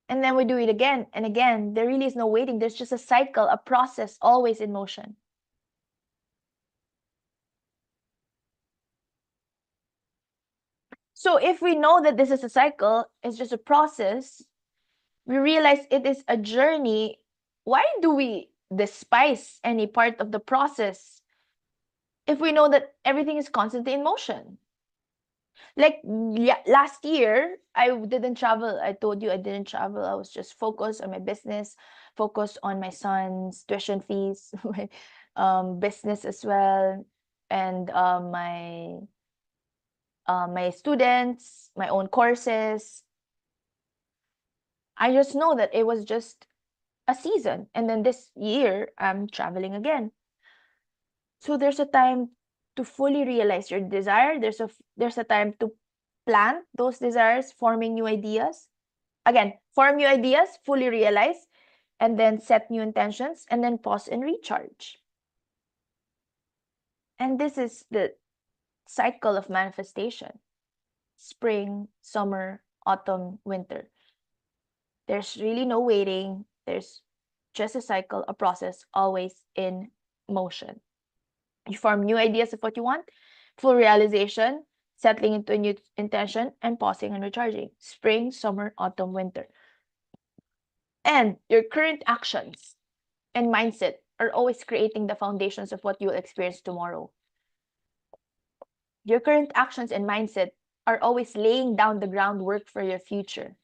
And then we do it again and again. There really is no waiting. There's just a cycle, a process, always in motion. So if we know that this is a cycle, it's just a process, we realize it is a journey. Why do we despise any part of the process if we know that everything is constantly in motion? Like last year, I didn't travel. I told you I didn't travel. I was just focused on my business, focused on my son's tuition fees, my business as well, and my students, my own courses. I just know that it was just a season, and then this year I'm traveling again. So there's a time to fully realize your desire. There's a time to plant those desires, forming new ideas. Again, form new ideas, fully realize, and then set new intentions, and then pause and recharge. And this is the cycle of manifestation. Spring, summer, autumn, winter. There's really no waiting. There's just a cycle, a process, always in motion. You form new ideas of what you want, full realization, settling into a new intention, and pausing and recharging. Spring, summer, autumn, winter. And your current actions and mindset are always creating the foundations of what you'll experience tomorrow. Your current actions and mindset are always laying down the groundwork for your future.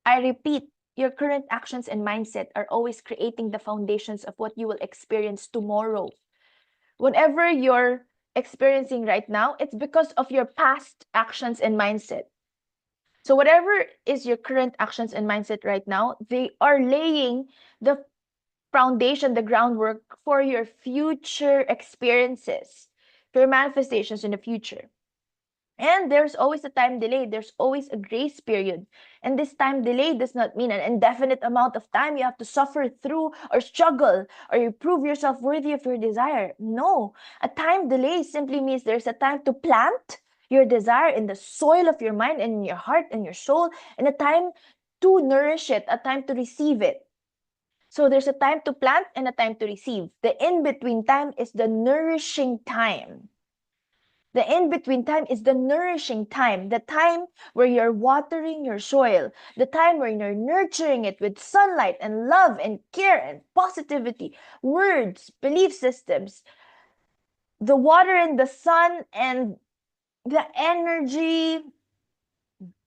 I repeat, your current actions and mindset are always creating the foundations of what you will experience tomorrow. Whatever you're experiencing right now, it's because of your past actions and mindset. So, whatever is your current actions and mindset right now, they are laying the foundation, the groundwork for your future experiences, for your manifestations in the future. And there's always a time delay. There's always a grace period. And this time delay does not mean an indefinite amount of time you have to suffer through or struggle or you prove yourself worthy of your desire. No, a time delay simply means there's a time to plant your desire in the soil of your mind and in your heart and your soul, and a time to nourish it, a time to receive it. So there's a time to plant and a time to receive. The in between time is the nourishing time. The in between time is the nourishing time, the time where you're watering your soil, the time where you're nurturing it with sunlight and love and care and positivity, words, belief systems, the water and the sun and the energy,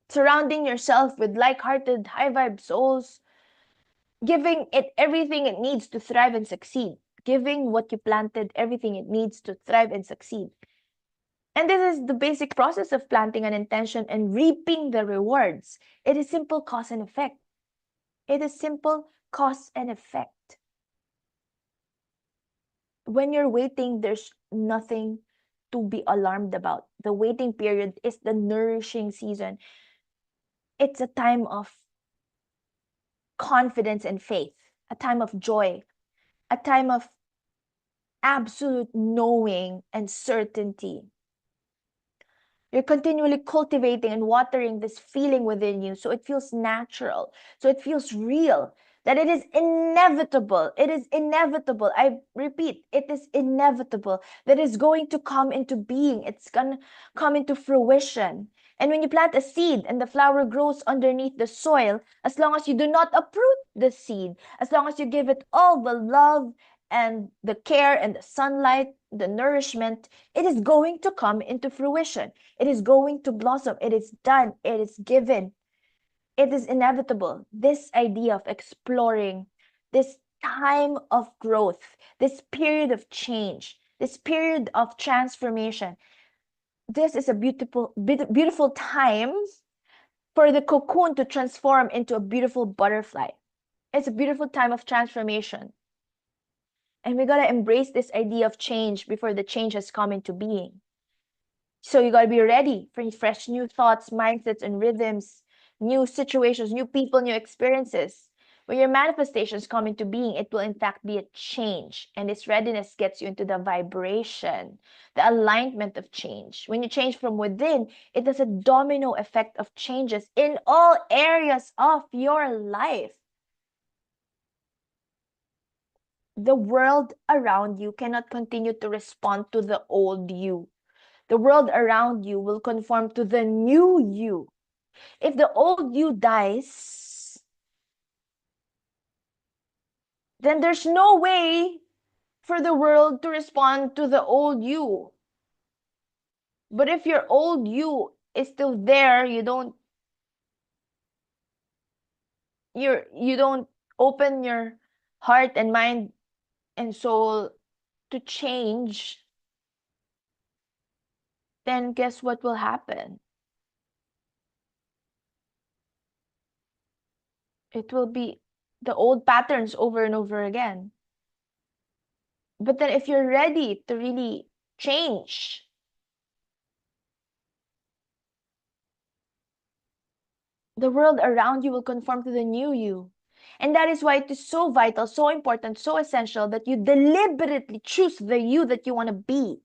surrounding yourself with like-hearted, high-vibe souls, giving it everything it needs to thrive and succeed, giving what you planted everything it needs to thrive and succeed. And this is the basic process of planting an intention and reaping the rewards. It is simple cause and effect. It is simple cause and effect. When you're waiting, there's nothing to be alarmed about. The waiting period is the nourishing season. It's a time of confidence and faith, a time of joy, a time of absolute knowing and certainty. You're continually cultivating and watering this feeling within you so it feels natural, so it feels real, that it is inevitable. It is inevitable. I repeat, it is inevitable that it's going to come into being. It's going to come into fruition. And when you plant a seed and the flower grows underneath the soil, as long as you do not uproot the seed, as long as you give it all the love and the care and the sunlight, the nourishment, it is going to come into fruition. It is going to blossom. It is done. It is given. It is inevitable. This idea of exploring, this time of growth, this period of change, this period of transformation, this is a beautiful time for the cocoon to transform into a beautiful butterfly. It's a beautiful time of transformation. And we gotta embrace this idea of change before the change has come into being. So you gotta be ready for fresh new thoughts, mindsets, and rhythms, new situations, new people, new experiences. When your manifestations come into being, it will in fact be a change. And this readiness gets you into the vibration, the alignment of change. When you change from within, it has a domino effect of changes in all areas of your life. The world around you cannot continue to respond to the old you. The world around you will conform to the new you. If the old you dies, then there's no way for the world to respond to the old you. But if your old you is still there, you don't open your heart and mind and soul to change, then guess what will happen? It will be the old patterns over and over again. But then if you're ready to really change, the world around you will conform to the new you. And that is why it is so vital, so important, so essential that you deliberately choose the you that you want to be.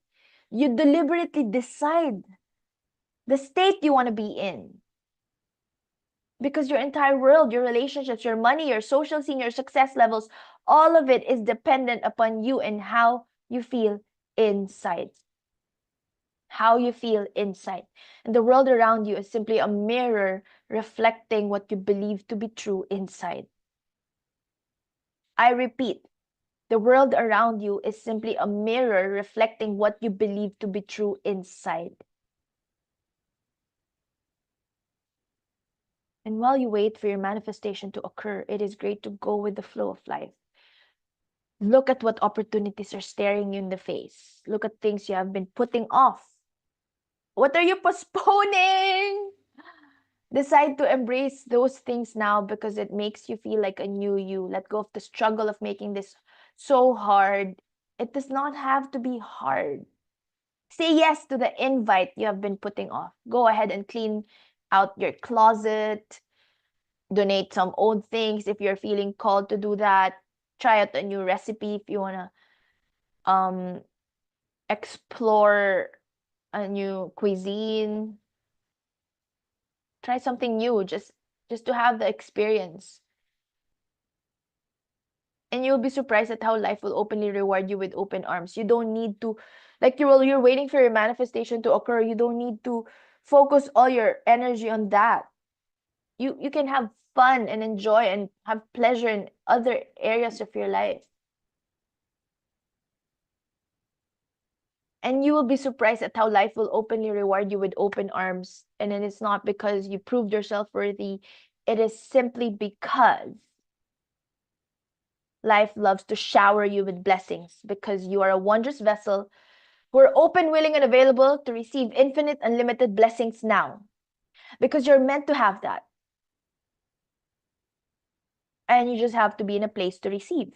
You deliberately decide the state you want to be in. Because your entire world, your relationships, your money, your social scene, your success levels, all of it is dependent upon you and how you feel inside. How you feel inside. And the world around you is simply a mirror reflecting what you believe to be true inside. I repeat, the world around you is simply a mirror reflecting what you believe to be true inside. And while you wait for your manifestation to occur, it is great to go with the flow of life. Look at what opportunities are staring you in the face. Look at things you have been putting off. What are you postponing? Decide to embrace those things now because it makes you feel like a new you. Let go of the struggle of making this so hard. It does not have to be hard. Say yes to the invite you have been putting off. Go ahead and clean out your closet. Donate some old things if you're feeling called to do that. Try out a new recipe if you want to explore a new cuisine. Try something new just to have the experience. And you'll be surprised at how life will openly reward you with open arms. You don't need to, like, you're waiting for your manifestation to occur. You don't need to focus all your energy on that. You can have fun and enjoy and have pleasure in other areas of your life. And you will be surprised at how life will openly reward you with open arms. And then it's not because you proved yourself worthy, it is simply because life loves to shower you with blessings because you are a wondrous vessel who are open, willing, and available to receive infinite, unlimited blessings now. Because you're meant to have that. And you just have to be in a place to receive.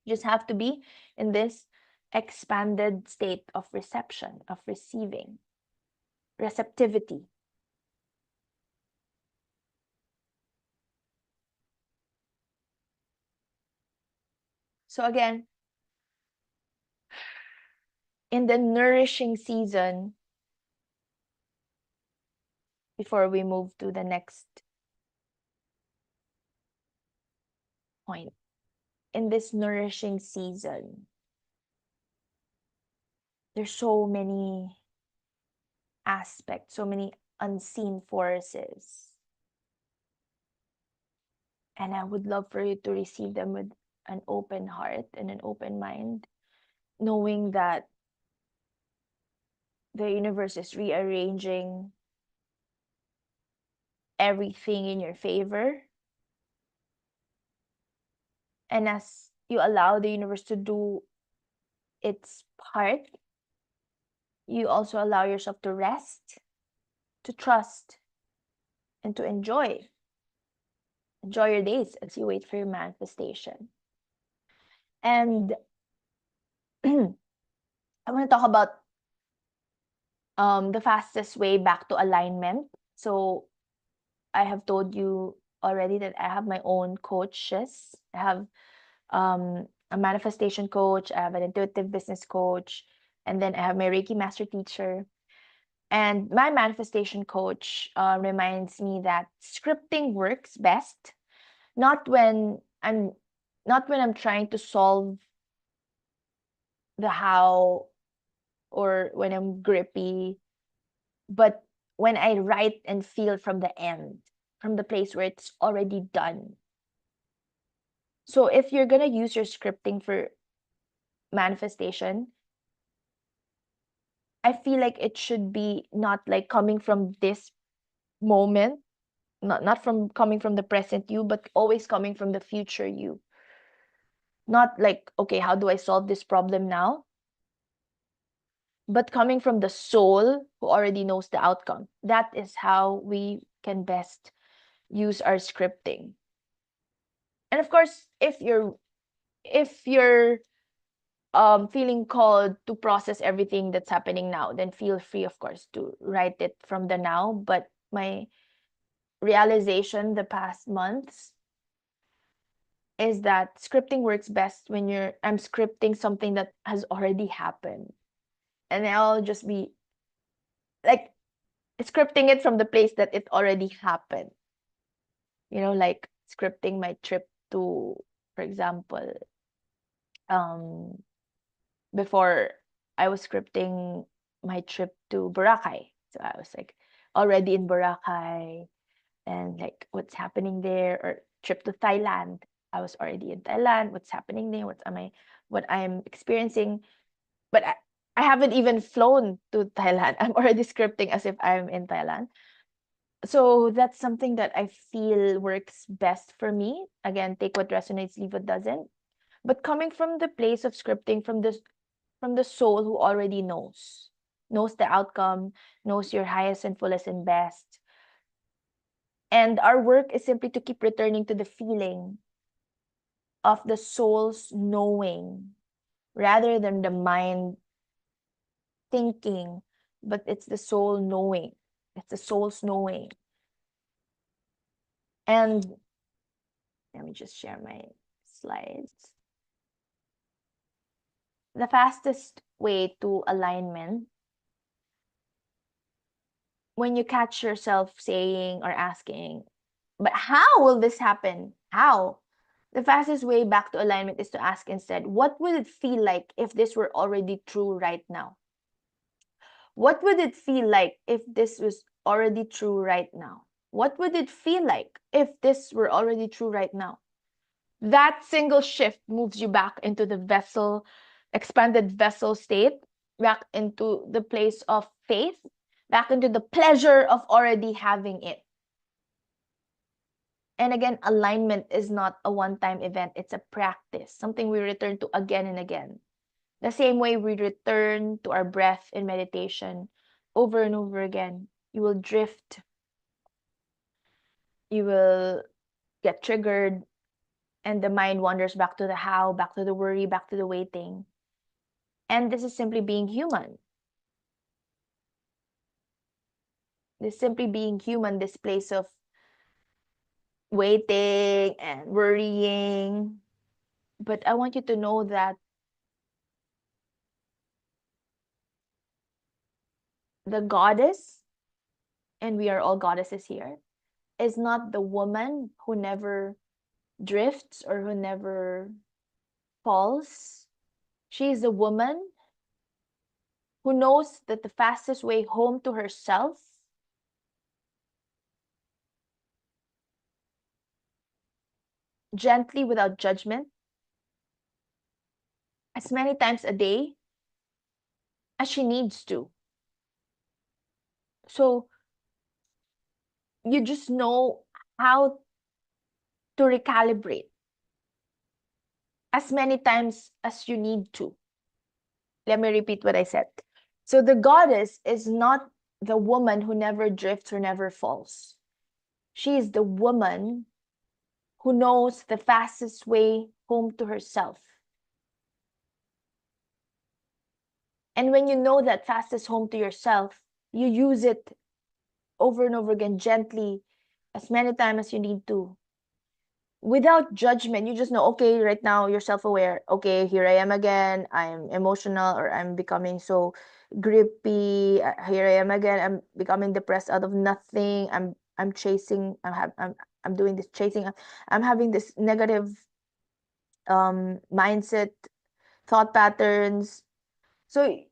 You just have to be in this expanded state of reception, of receiving, receptivity. So again, in the nourishing season, before we move to the next point, in this nourishing season, there's so many aspects, so many unseen forces. And I would love for you to receive them with an open heart and an open mind, knowing that the universe is rearranging everything in your favor. And as you allow the universe to do its part, you also allow yourself to rest, to trust, and to enjoy. Enjoy your days as you wait for your manifestation. And I want to talk about the fastest way back to alignment. So I have told you already that I have my own coaches. I have a manifestation coach, I have an intuitive business coach, and then I have my Reiki master teacher. And my manifestation coach reminds me that scripting works best not when I'm not when I'm trying to solve the how or when I'm grippy, but when I write and feel from the end, from the place where it's already done. So if you're gonna use your scripting for manifestation, I feel like it should be not like coming from this moment, not from coming from the present you, but always coming from the future you. Not like, okay, how do I solve this problem now? But coming from the soul who already knows the outcome. That is how we can best use our scripting. And of course, if you're feeling called to process everything that's happening now, then feel free, of course, to write it from the now. But my realization the past months is that scripting works best when I'm scripting something that has already happened. And I'll just be like scripting it from the place that it already happened. Like scripting my trip to, for example, um, before I was scripting my trip to Boracay. So I was like already in Boracay and like what's happening there, or trip to Thailand. I was already in Thailand. What's happening there? What I'm experiencing? But I haven't even flown to Thailand. I'm already scripting as if I'm in Thailand. So that's something that I feel works best for me. Again, take what resonates, leave what doesn't. But coming from the place of scripting, from the soul who already knows the outcome, knows your highest and fullest and best. And our work is simply to keep returning to the feeling of the soul's knowing rather than the mind thinking, but it's the soul knowing. It's the soul's knowing. And let me just share my slides. The fastest way to alignment, when you catch yourself saying or asking, but how will this happen? How? The fastest way back to alignment is to ask instead, what would it feel like if this were already true right now? What would it feel like if this was already true right now? What would it feel like if this were already true right now? That single shift moves you back into the vessel, expanded vessel state, back into the place of faith, back into the pleasure of already having it. And again, alignment is not a one-time event, it's a practice, something we return to again and again. The same way we return to our breath in meditation over and over again, you will drift, you will get triggered, and the mind wanders back to the how, back to the worry, back to the waiting. And this is simply being human. This is simply being human, this place of waiting and worrying. But I want you to know that the goddess, and we are all goddesses here, is not the woman who never drifts or who never falls. She is a woman who knows that the fastest way home to herself gently without judgment as many times a day as she needs to. So you just know how to recalibrate as many times as you need to. Let me repeat what I said. So the goddess is not the woman who never drifts or never falls. She is the woman who knows the fastest way home to herself. And when you know that fastest home to yourself, you use it over and over again, gently, as many times as you need to. Without judgment, you just know, okay, right now you're self-aware. Okay, here I am again. I'm emotional, or I'm becoming so grippy. Here I am again. I'm becoming depressed out of nothing. I'm chasing. I'm doing this chasing. I'm having this negative mindset, thought patterns. So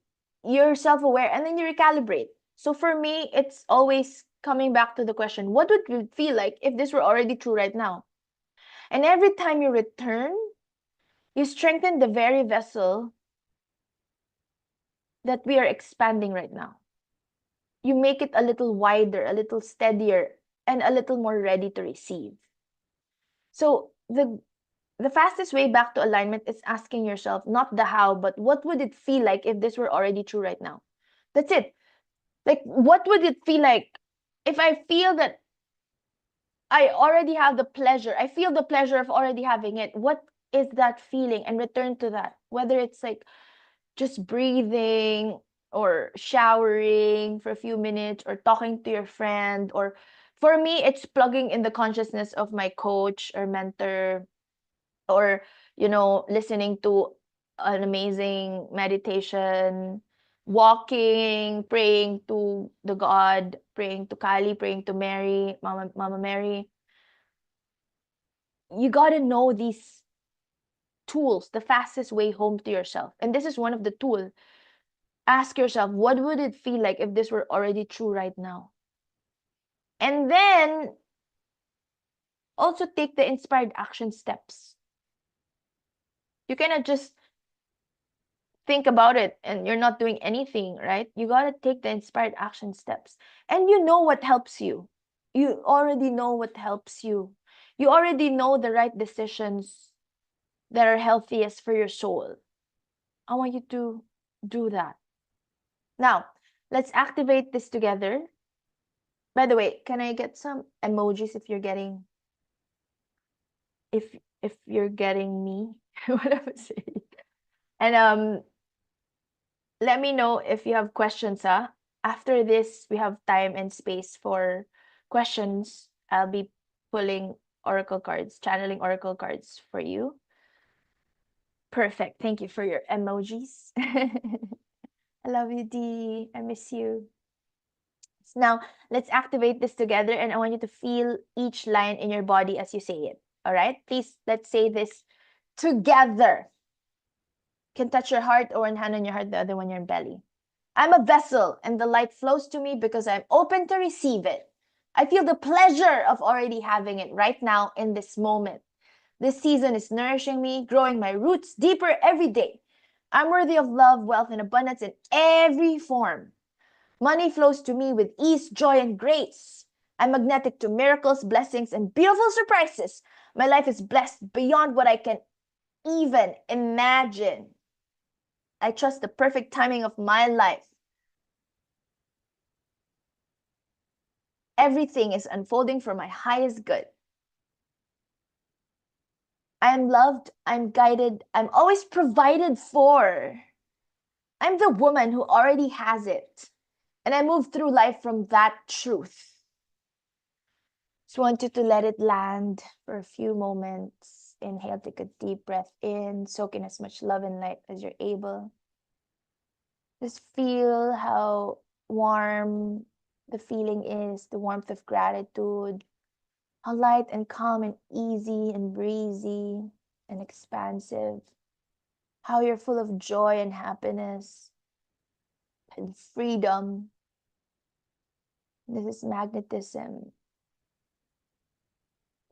you're self-aware and then you recalibrate. So for me, it's always coming back to the question, what would it feel like if this were already true right now? And every time you return, you strengthen the very vessel that we are expanding right now. You make it a little wider, a little steadier, and a little more ready to receive. So the fastest way back to alignment is asking yourself not the how, but what would it feel like if this were already true right now? That's it. Like, what would it feel like if I feel that I already have the pleasure? I feel the pleasure of already having it. What is that feeling? And return to that. Whether it's like just breathing or showering for a few minutes or talking to your friend, or for me, it's plugging in the consciousness of my coach or mentor, or listening to an amazing meditation walking, praying to the God, praying to Kali, praying to Mary, Mama Mary. You got to know these tools, the fastest way home to yourself. And this is one of the tools. Ask yourself, what would it feel like if this were already true right now? And then also take the inspired action steps. You cannot just think about it and you're not doing anything, right? You got to take the inspired action steps. And you know what helps you. You already know what helps you. You already know the right decisions that are healthiest for your soul. I want you to do that. Now, let's activate this together. By the way, can I get some emojis if you're getting me what I was saying? And let me know if you have questions, huh? After this, we have time and space for questions. I'll be pulling oracle cards, channeling oracle cards for you. Perfect. Thank you for your emojis. I love you, Dee. I miss you. So now, let's activate this together, and I want you to feel each line in your body as you say it. All right? Please, let's say this together. You can touch your heart or one hand on your heart, the other one your belly. I'm a vessel, and the light flows to me because I'm open to receive it. I feel the pleasure of already having it right now in this moment. This season is nourishing me, growing my roots deeper every day. I'm worthy of love, wealth, and abundance in every form. Money flows to me with ease, joy, and grace. I'm magnetic to miracles, blessings, and beautiful surprises. My life is blessed beyond what I can even imagine. I trust the perfect timing of my life. Everything is unfolding for my highest good. I am loved, I'm guided, I'm always provided for. I'm the woman who already has it. And I move through life from that truth. Just want you to let it land for a few moments. Inhale, take a deep breath in, soak in as much love and light as you're able. Just feel how warm the feeling is, the warmth of gratitude, how light and calm and easy and breezy and expansive, how you're full of joy and happiness and freedom. This is magnetism.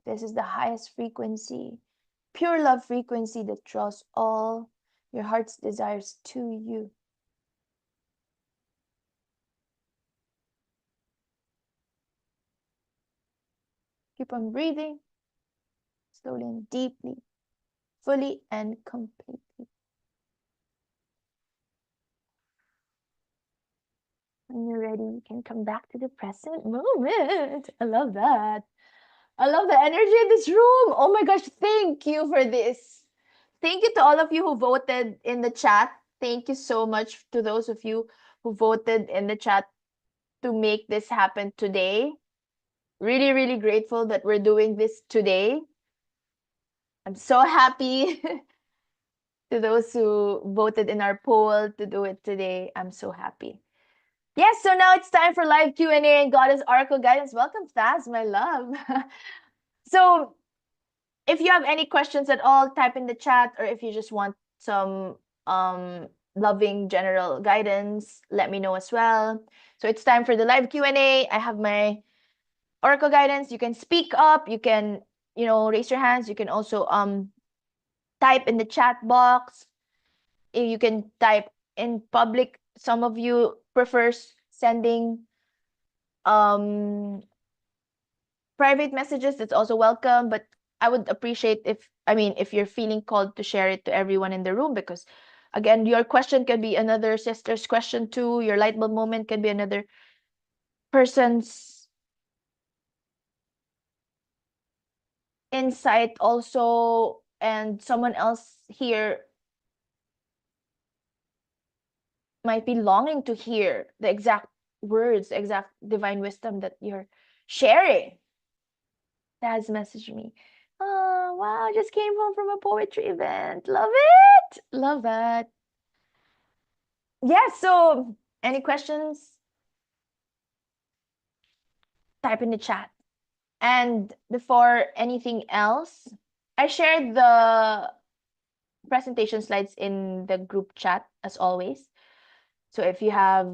This is the highest frequency, pure love frequency that draws all your heart's desires to you. Keep on breathing slowly and deeply, fully and completely. When you're ready, you can come back to the present moment. I love that. I love the energy in this room. Oh my gosh, thank you for this. Thank you to all of you who voted in the chat. Thank you so much to those of you who voted in the chat to make this happen today. Really, really grateful that we're doing this today. I'm so happy to those who voted in our poll to do it today. I'm so happy. Yes, so now it's time for live Q&A and Goddess Oracle Guidance. Welcome, Thaz, my love. So if you have any questions at all, type in the chat, or if you just want some loving general guidance, let me know as well. So it's time for the live Q&A. I have my Oracle guidance. You can speak up, you can, raise your hands. You can also type in the chat box. You can type in public. Some of you prefers sending private messages. That's also welcome, but I would appreciate if you're feeling called to share it to everyone in the room, because again, your question can be another sister's question too. Your light bulb moment can be another person's insight also, and someone else here might be longing to hear the exact words, exact divine wisdom that you're sharing. Dad's messaged me. Oh, wow, just came home from a poetry event. Love it. Love that. Yeah, so any questions? Type in the chat. And before anything else, I shared the presentation slides in the group chat as always. So if you have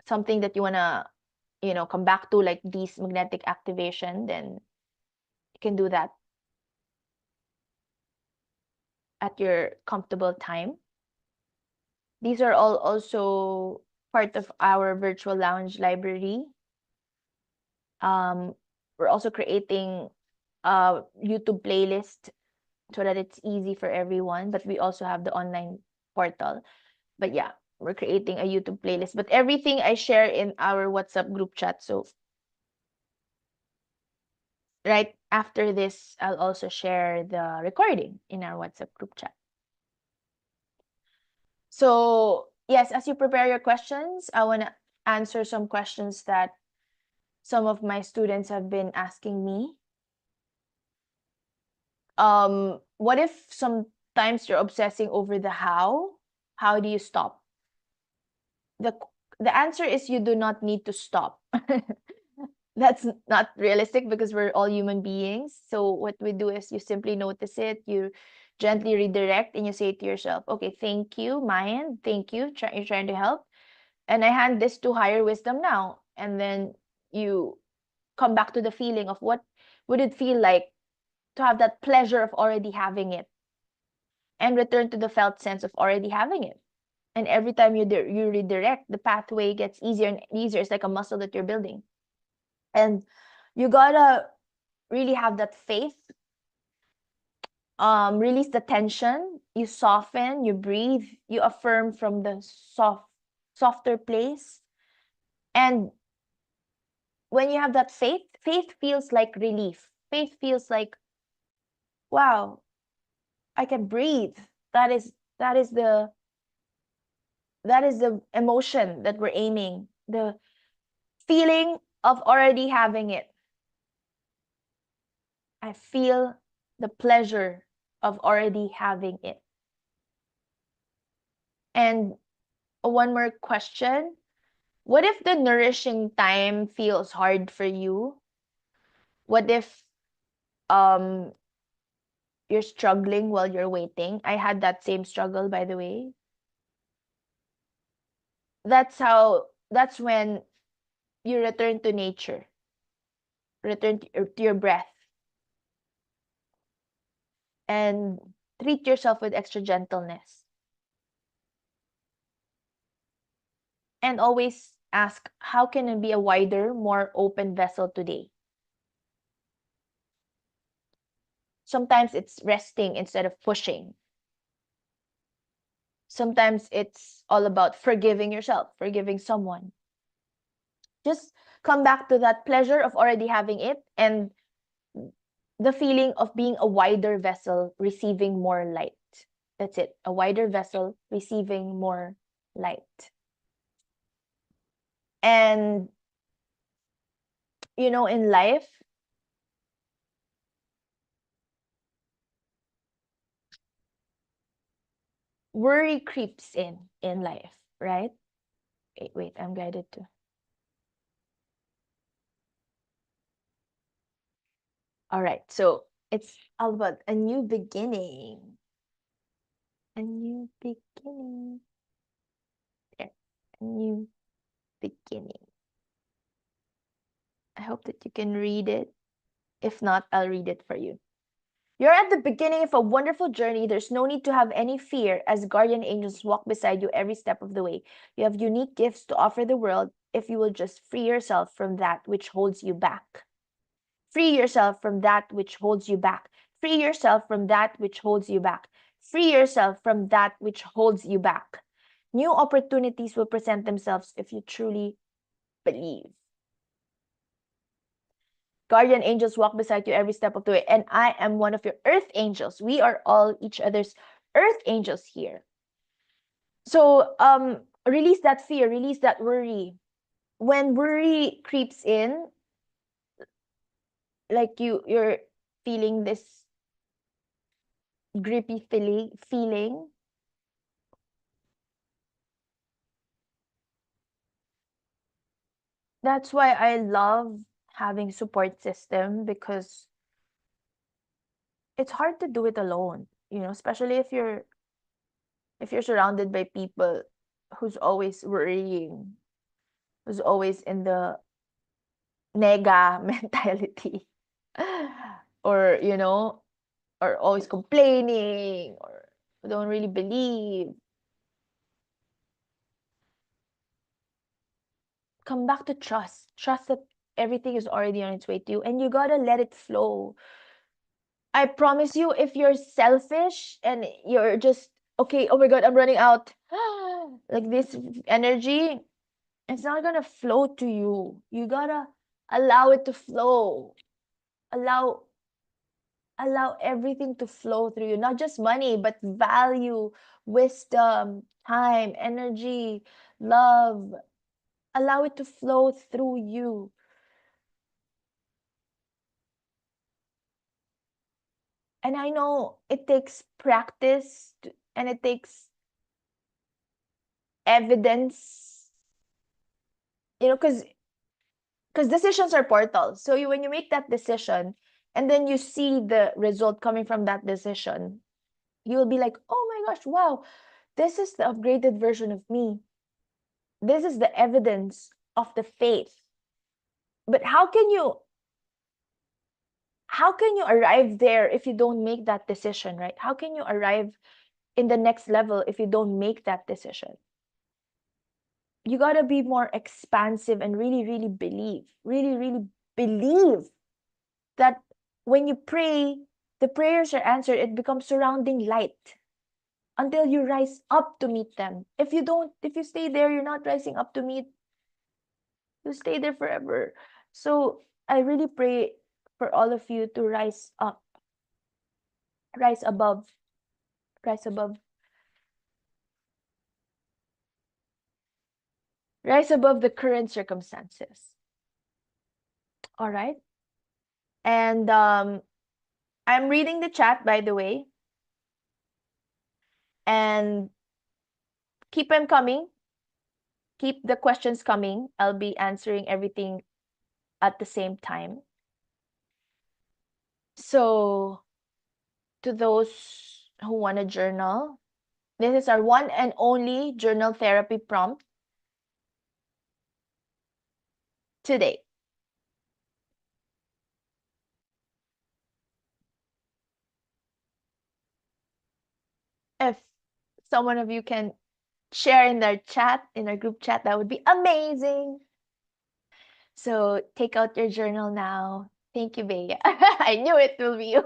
something that you wanna, come back to, like these magnetic activation, then you can do that at your comfortable time. These are all also part of our virtual lounge library. Um, we're also creating a YouTube playlist so that it's easy for everyone. But we also have the online portal. But yeah, we're creating a YouTube playlist. But everything I share in our WhatsApp group chat. So right after this, I'll also share the recording in our WhatsApp group chat. So yes, as you prepare your questions, I want to answer some questions that some of my students have been asking me. What if sometimes you're obsessing over the how? How do you stop? The the answer is you do not need to stop. That's not realistic because we're all human beings. So what we do is you simply notice it, you gently redirect, and you say to yourself, okay, thank you, Mayan, thank you, you're trying to help. And I hand this to higher wisdom now. And then you come back to the feeling of what would it feel like to have that pleasure of already having it, and return to the felt sense of already having it. And every time you redirect, the pathway gets easier and easier. It's like a muscle that you're building. And you gotta really have that faith. Release the tension, you soften, you breathe, you affirm from the softer place. And when you have that faith, faith feels like relief. Faith feels like, wow, I can breathe. That is the emotion that we're aiming. The feeling of already having it. I feel the pleasure of already having it. And one more question. What if the nourishing time feels hard for you? What if um you're struggling while you're waiting? I had that same struggle, by the way. That's when you return to nature, return to your breath, and treat yourself with extra gentleness. And always ask, how can I be a wider, more open vessel today? Sometimes it's resting instead of pushing. Sometimes it's all about forgiving yourself, forgiving someone. Just come back to that pleasure of already having it, and the feeling of being a wider vessel receiving more light. That's it. A wider vessel receiving more light. And, in life, worry creeps in life, right? Wait, I'm guided to. All right. So it's all about a new beginning. A new beginning. There. A new beginning. I hope that you can read it. If not, I'll read it for you. You're at the beginning of a wonderful journey. There's no need to have any fear as guardian angels walk beside you every step of the way. You have unique gifts to offer the world if you will just free yourself from that which holds you back. Free yourself from that which holds you back. Free yourself from that which holds you back. Free yourself from that which holds you back. New opportunities will present themselves if you truly believe. Guardian angels walk beside you every step of the way, and I am one of your earth angels. We are all each other's earth angels here. So, release that fear, release that worry. When worry creeps in, like you're feeling this grippy feeling. That's why I love having support system because it's hard to do it alone, especially if you're surrounded by people who's always worrying, who's always in the nega mentality. Or, or always complaining or don't really believe. Come back to trust. Trust that everything is already on its way to you and you gotta let it flow. I promise you, if you're selfish and you're just, okay, oh my God, I'm running out, like this energy, it's not gonna flow to you. You gotta allow it to flow. Allow allow everything to flow through you, not just money, but value, wisdom, time, energy, love. Allow it to flow through you. And I know it takes practice and it takes evidence, because decisions are portals. So when you make that decision and then you see the result coming from that decision, you'll be like, oh my gosh, wow, this is the upgraded version of me. This is the evidence of the faith. But how can you arrive there if you don't make that decision, right? How can you arrive in the next level if you don't make that decision? You got to be more expansive and really, really believe that when you pray, the prayers are answered. It becomes surrounding light until you rise up to meet them. If you stay there, you're not rising up to meet, you stay there forever. So I really pray for all of you to rise up, rise above, rise above, rise above the current circumstances. All right. And I'm reading the chat, by the way, and keep them coming. Keep the questions coming. I'll be answering everything at the same time. So, to those who want to journal, this is our one and only journal therapy prompt today. If someone of you can share in their chat, in our group chat, that would be amazing. So take out your journal now. Thank you, Bea. I knew it will be you.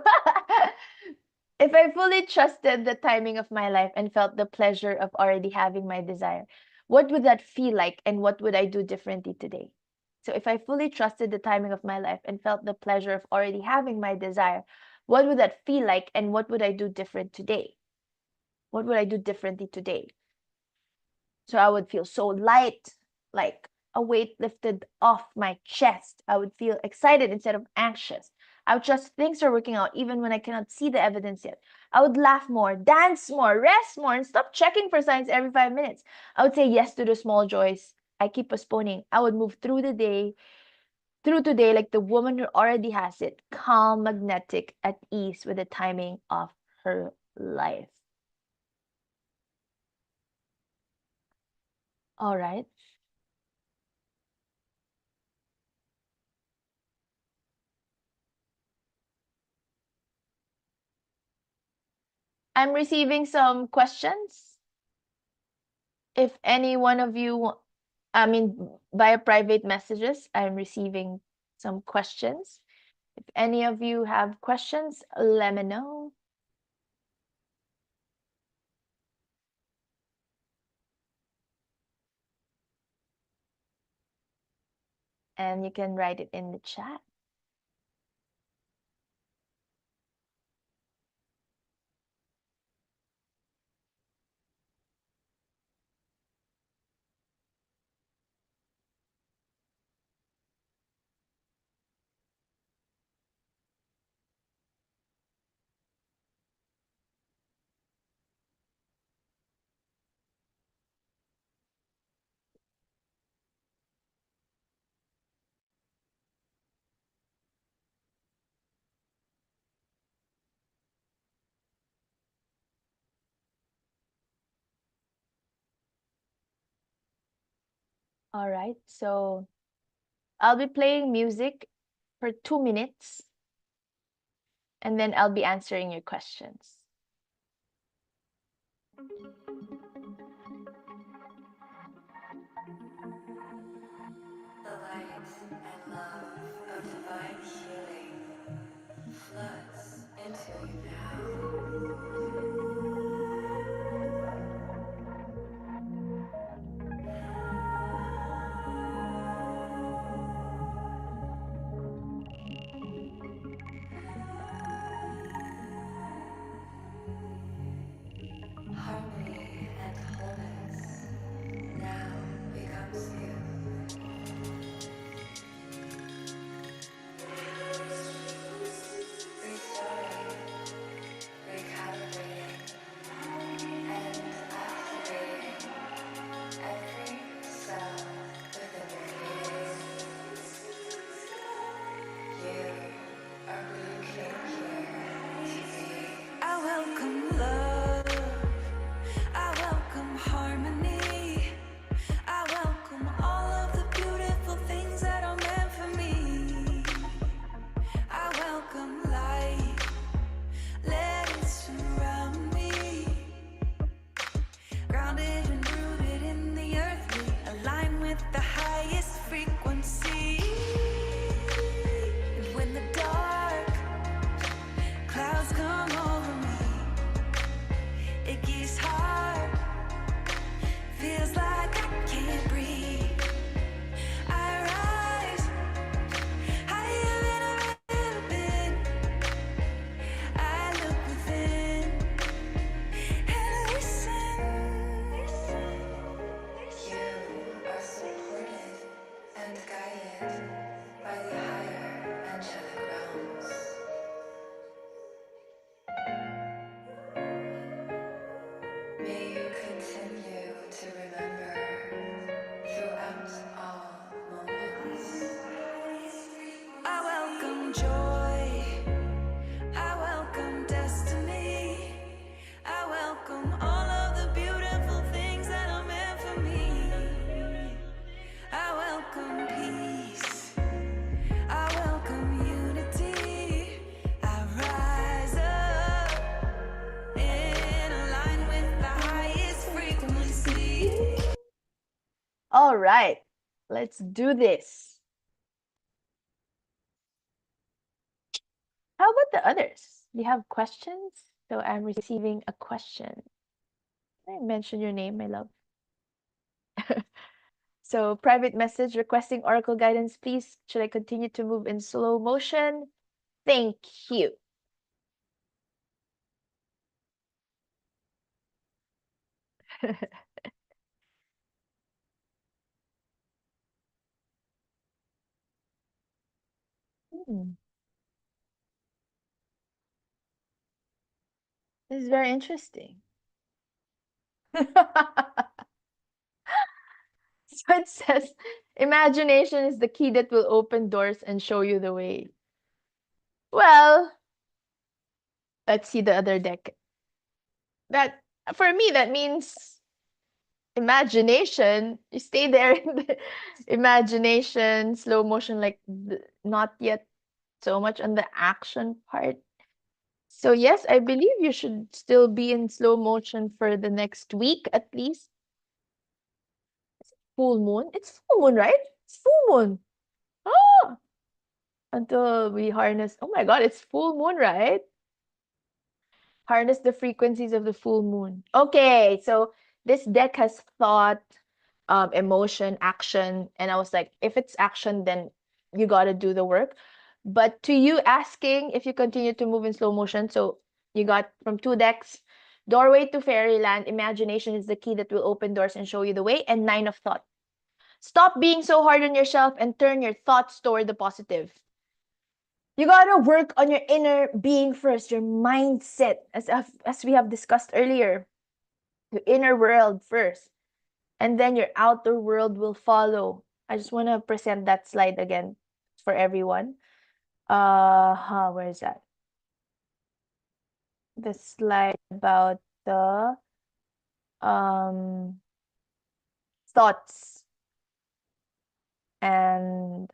If I fully trusted the timing of my life and felt the pleasure of already having my desire, what would that feel like and what would I do differently today? So if I fully trusted the timing of my life and felt the pleasure of already having my desire, what would that feel like and what would I do different today? What would I do differently today? So I would feel so light, like a weight lifted off my chest. I would feel excited instead of anxious. I would trust things are working out even when I cannot see the evidence yet. I would laugh more, dance more, rest more, and stop checking for signs every 5 minutes. I would say yes to the small joys I keep postponing. I would move through today like the woman who already has it, calm, magnetic, at ease with the timing of her life. All right. I'm receiving some questions. If any one of you, I mean, via private messages, I'm receiving some questions. If any of you have questions, let me know. And you can write it in the chat. All right. So I'll be playing music for 2 minutes and then I'll be answering your questions. The light and love of divine healing floods into you now. Harmony and wholeness now becomes you. Restoring, recalibrating, and activating every cell within your being. You are who you came here to be. I welcome love. I welcome harmony. I welcome all of the beautiful things that are meant for me. I welcome light. Let it surround me. Grounded and rooted in the earth, we align with the highest frequency. And when the dark clouds come over me, it gets hard. Feels like I can't breathe. I rise higher than I've ever been. I look within and listen. You are supported and guided by the higher angelic realms. May you continue to remember throughout all moments. I welcome joy. I welcome destiny. I welcome all of the beautiful things that are meant for me. I welcome peace. I welcome unity. I rise up in line with the highest frequency. All right. Let's do this. How about the others? Do you have questions? So I'm receiving a question. Can I mention your name, my love? So private message requesting oracle guidance, please. Should I continue to move in slow motion? Thank you. Hmm, this is very interesting. So it says, imagination is the key that will open doors and show you the way. Well, let's see the other deck. That for me, that means imagination. You stay there in the imagination, slow motion, like not yet so much on the action part. So yes, I believe you should still be in slow motion for the next week at least. Full moon? It's full moon, right? It's full moon. Ah, until we harness. Oh my God, it's full moon, right? Harness the frequencies of the full moon. Okay, so this deck has thought, emotion, action, and I was like, if it's action, then you got to do the work. But to you asking if you continue to move in slow motion, so you got from two decks, doorway to fairyland, imagination is the key that will open doors and show you the way, and nine of thought. Stop being so hard on yourself and turn your thoughts toward the positive. You gotta work on your inner being first, your mindset, as we have discussed earlier. Your inner world first, and then your outer world will follow. I just want to present that slide again for everyone. Where is that? The slide about the um thoughts. And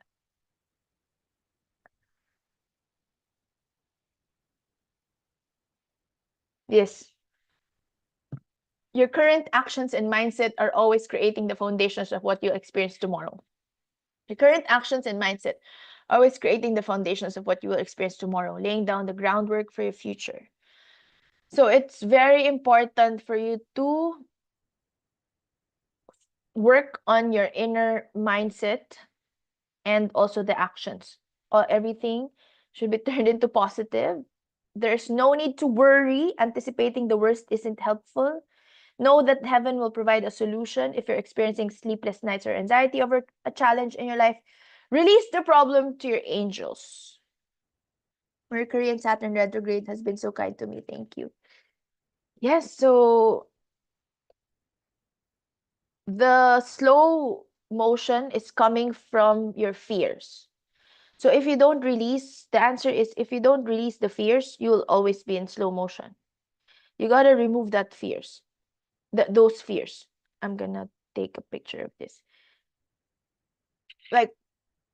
yes, your current actions and mindset are always creating the foundations of what you'll experience tomorrow. Your current actions and mindset are always creating the foundations of what you will experience tomorrow, laying down the groundwork for your future. So it's very important for you to work on your inner mindset and also the actions. Everything should be turned into positive. There's no need to worry. Anticipating the worst isn't helpful. Know that heaven will provide a solution if you're experiencing sleepless nights or anxiety over a challenge in your life. Release the problem to your angels. Mercury and Saturn retrograde has been so kind to me. Thank you. Yes, so the slow motion is coming from your fears. So if you don't release, the answer is if you don't release the fears, you'll always be in slow motion. You got to remove that fears, those fears. I'm gonna take a picture of this. Like,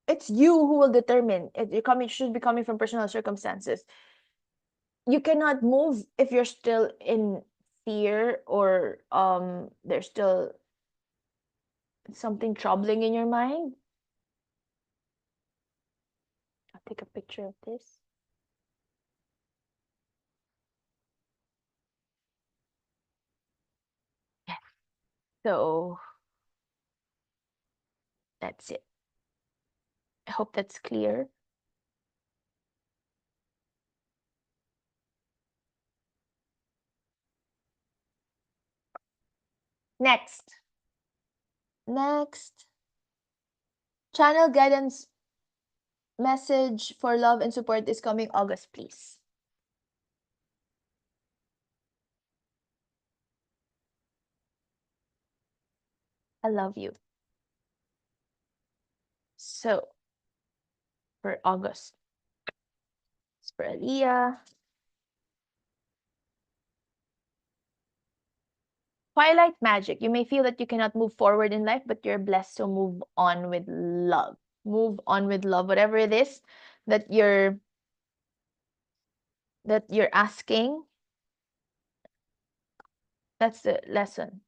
it's you who will determine. It should be coming from personal circumstances. You cannot move if you're still in fear or there's still something troubling in your mind. I'll take a picture of this. Yes. So that's it. I hope that's clear. Next. Next. Channel guidance message for love and support is coming August, please. I love you. So, for August, it's for Aliyah. Twilight magic. You may feel that you cannot move forward in life, but you're blessed to move on with love. Move on with love, whatever it is that you're asking. That's the lesson.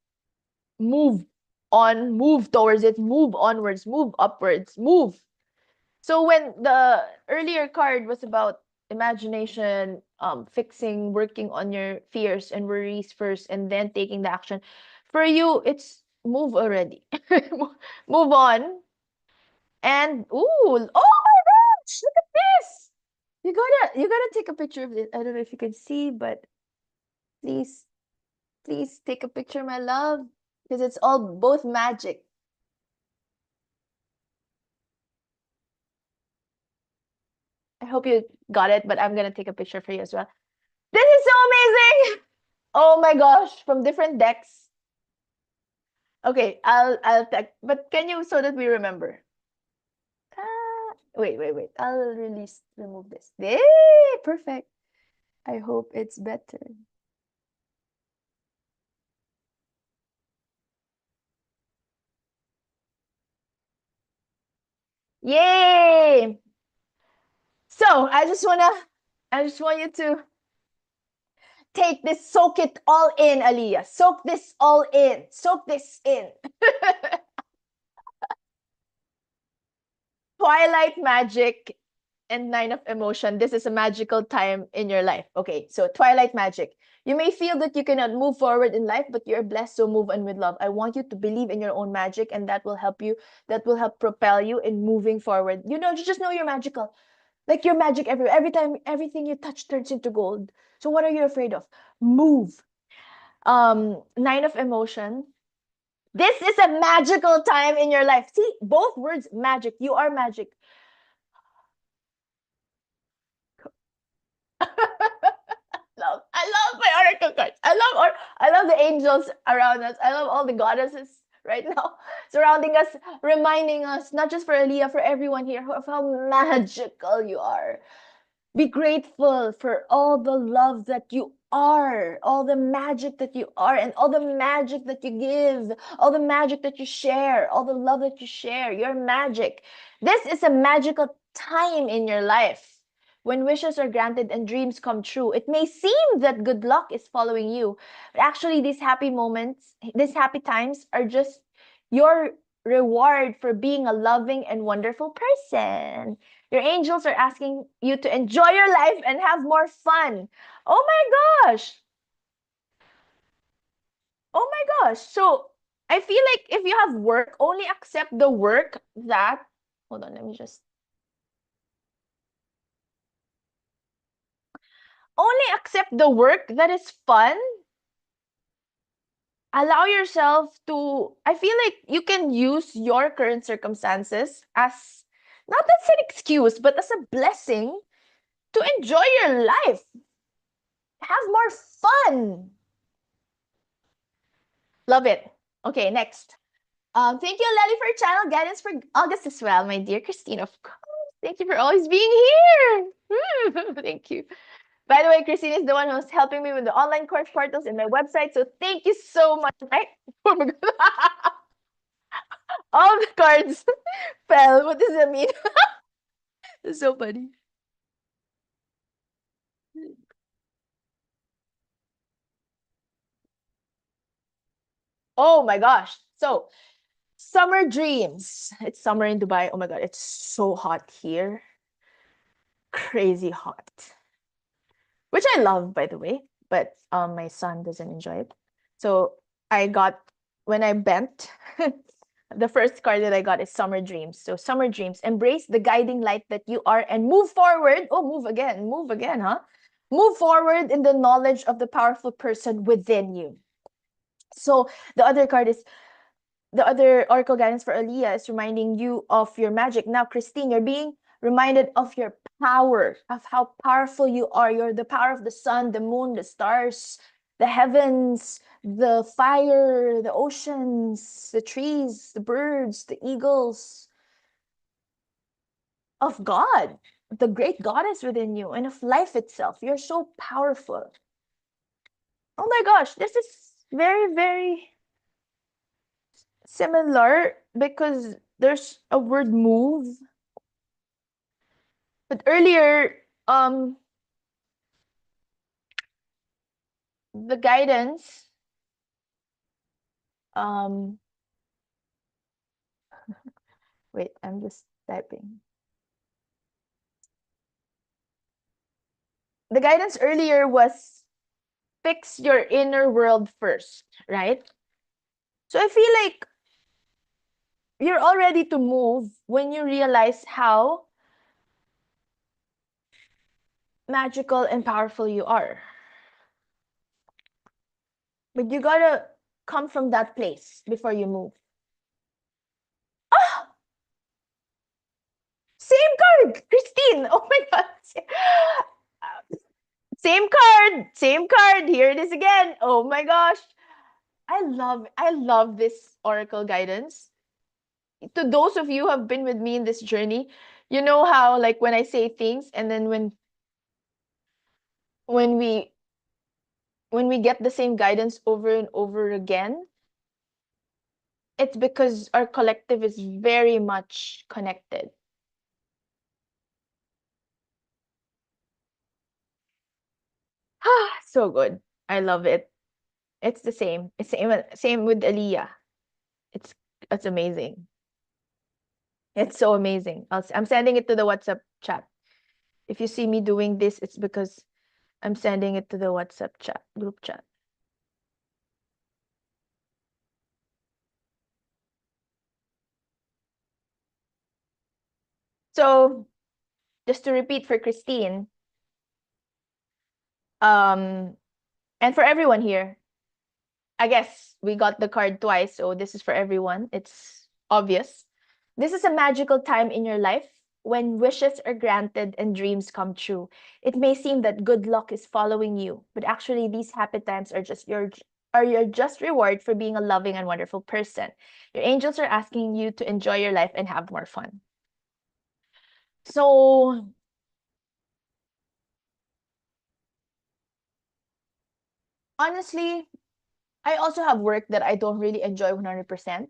Move on, move towards it, move onwards, move upwards, move. So when the earlier card was about imagination, fixing, working on your fears and worries first, and then taking the action. For you, it's move already. Move on. And oh my gosh, look at this. You gotta take a picture of this. I don't know if you can see, but please, please take a picture, my love, because it's all both magic. I hope you got it, but I'm gonna take a picture for you as well. This is so amazing! Oh my gosh, from different decks. Okay, I'll text, but can you so that we remember? Wait. I'll remove this. Yay! Perfect. I hope it's better. Yay! So I just want you to take this, soak it all in, Aliyah. Soak this all in. Soak this in. Twilight magic and nine of emotion. This is a magical time in your life. Okay, so twilight magic. You may feel that you cannot move forward in life, but you're blessed, so move on with love. I want you to believe in your own magic, and that will help you. That will help propel you in moving forward. You just know you're magical. Like you're magic everywhere. Every time, everything you touch turns into gold. So what are you afraid of? Move. Nine of emotion. This is a magical time in your life. See, both words magic. You are magic. I love my oracle cards. I love the angels around us. I love all the goddesses right now surrounding us, reminding us, not just for Aliyah, for everyone here, of how magical you are. Be grateful for all the love that you are, all the magic that you are, and all the magic that you give, all the magic that you share, all the love that you share. You're magic. This is a magical time in your life when wishes are granted and dreams come true. It may seem that good luck is following you, but actually, these happy moments, these happy times are just your reward for being a loving and wonderful person. Your angels are asking you to enjoy your life and have more fun. Oh my gosh. Oh my gosh. So I feel like if you have work, only accept the work that, hold on, let me just, only accept the work that is fun. Allow yourself to, I feel like you can use your current circumstances as, not as an excuse, but as a blessing to enjoy your life. Have more fun. Love it. Okay, next. Thank you, Lely, for channel guidance for August as well, my dear Christine. Of course. Thank you for always being here. Thank you. By the way, Christine is the one who's helping me with the online course portals and my website. So thank you so much. Right? Oh my God. All the cards fell. What does that mean? It's so funny. Oh my gosh. So, summer dreams. It's summer in Dubai. Oh my God, it's so hot here. Crazy hot. Which I love, by the way, but my son doesn't enjoy it. So I got, when I bent, the first card that I got is Summer Dreams. So Summer Dreams, embrace the guiding light that you are and move forward. Oh, move again, huh? Move forward in the knowledge of the powerful person within you. So the other card is, the other oracle guidance for Aliyah is reminding you of your magic. Now, Christine, you're being reminded of your power, of how powerful you are. You're the power of the sun, the moon, the stars, the heavens, the fire, the oceans, the trees, the birds, the eagles, of God, the great goddess within you, and of life itself. You're so powerful. Oh my gosh, this is very, very similar because there's a word move. But earlier, the guidance, um, wait, I'm just typing. The guidance earlier was fix your inner world first, right? So I feel like you're all ready to move when you realize how magical and powerful you are. But you gotta come from that place before you move. Ah! Same card, Christine. Oh my God. Same card, same card. Here it is again. Oh my gosh. I love this oracle guidance. To those of you who have been with me in this journey, you know how like when I say things and then when we when we get the same guidance over and over again, it's because our collective is very much connected. So good. I love it. It's the same. It's same with Aliyah. It's it's amazing. It's so amazing. I'm sending it to the WhatsApp chat. If you see me doing this, it's because I'm sending it to the WhatsApp chat, group chat. So, just to repeat for Christine, um, and for everyone here, I guess we got the card twice, so this is for everyone. It's obvious. This is a magical time in your life when wishes are granted and dreams come true. It may seem that good luck is following you, but actually these happy times are your just reward for being a loving and wonderful person. Your angels are asking you to enjoy your life and have more fun. So Honestly, I also have work that I don't really enjoy 100%,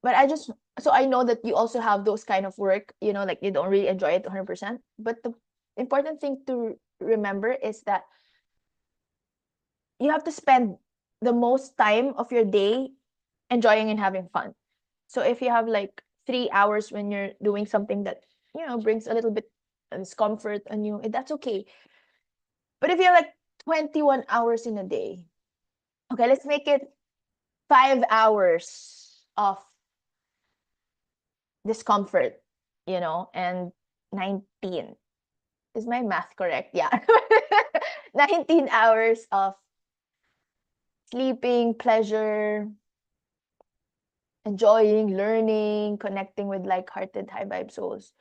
but I know that you also have those kind of work, like you don't really enjoy it 100%. But the important thing to remember is that you have to spend the most time of your day enjoying and having fun. So if you have like 3 hours when you're doing something that, brings a little bit of discomfort on you, that's okay. But if you have like 21 hours in a day, okay, let's make it 5 hours of discomfort, and 19. Is my math correct? Yeah. 19 hours of sleeping, pleasure, enjoying, learning, connecting with like-hearted, high vibe souls.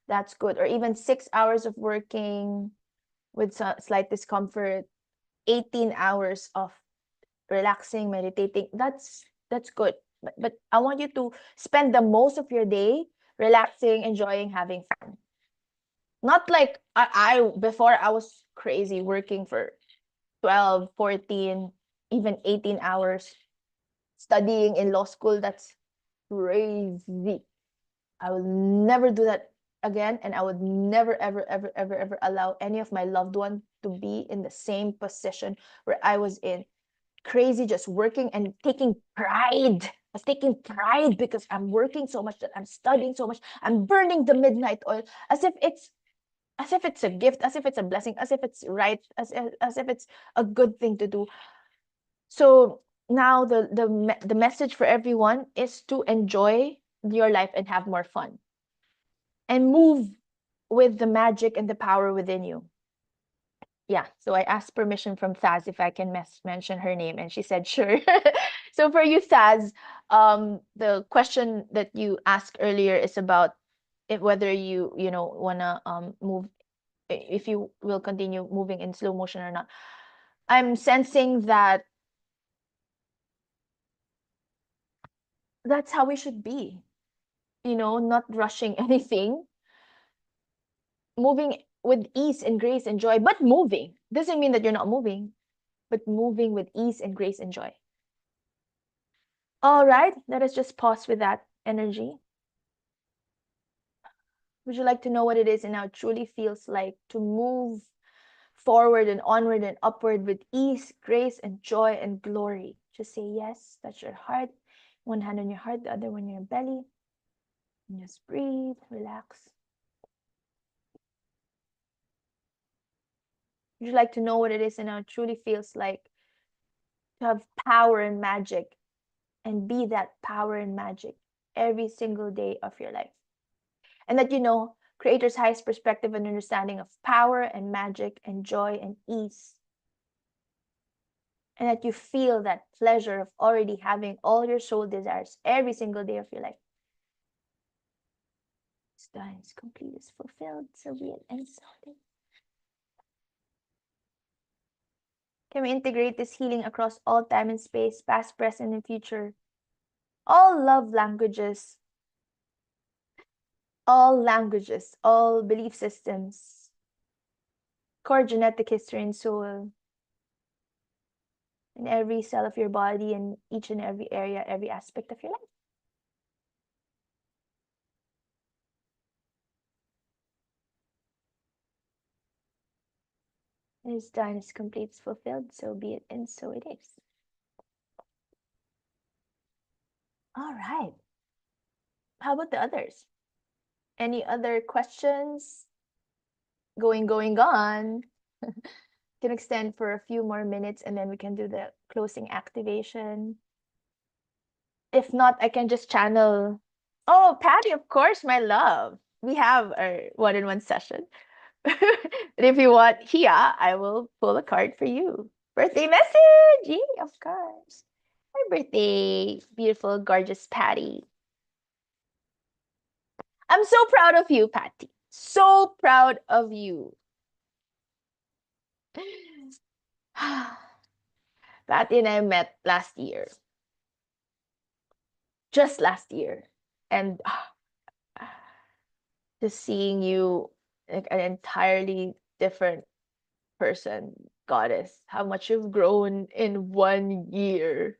That's good. Or even 6 hours of working with slight discomfort, 18 hours of relaxing, meditating. That's good. But I want you to spend the most of your day relaxing, enjoying, having fun. Not like I before I was crazy working for 12, 14, even 18 hours studying in law school. That's crazy. I will never do that again, and I would never ever ever ever ever allow any of my loved one to be in the same position where I was in. Crazy, just working and taking pride. I was taking pride because I'm working so much, that I'm studying so much, I'm burning the midnight oil, as if it's a gift, as if it's a blessing, as if it's right, as if it's a good thing to do. So now the message for everyone is to enjoy your life and have more fun and move with the magic and the power within you. Yeah, so I asked permission from Thaz if I can mention her name, and she said sure. So for you, Thaz, the question that you asked earlier is about whether you wanna move, if you will continue moving in slow motion or not. I'm sensing that that's how we should be, not rushing anything, moving with ease and grace and joy, but moving doesn't mean that you're not moving, but moving with ease and grace and joy. All right, let us just pause with that energy. Would you like to know what it is and how it truly feels like to move forward and onward and upward with ease, grace, and joy and glory? Just say yes, touch your heart. One hand on your heart, the other one on your belly. And just breathe, relax. Would you like to know what it is and how it truly feels like to have power and magic and be that power and magic every single day of your life? And that Creator's highest perspective and understanding of power and magic and joy and ease. And that you feel that pleasure of already having all your soul desires every single day of your life. It's done, it's complete, it's fulfilled, so be it, and so it is. Can we integrate this healing across all time and space, past, present, and future? All love languages, all belief systems, core genetic history and soul, in every cell of your body and each and every area, every aspect of your life. It is done, it's complete, it's fulfilled, so be it, and so it is. All right. How about the others? Any other questions? Gone. Can extend for a few more minutes and then we can do the closing activation. If not, I can just channel. Oh, Patty, of course, my love. We have our one-on-one session. But if you want, here, I will pull a card for you. Birthday message! Yeah, of course. Happy birthday, beautiful, gorgeous Patty. I'm so proud of you, Patty. So proud of you. Patty and I met last year. Just last year. And just seeing you like an entirely different person goddess, how much you've grown in 1 year.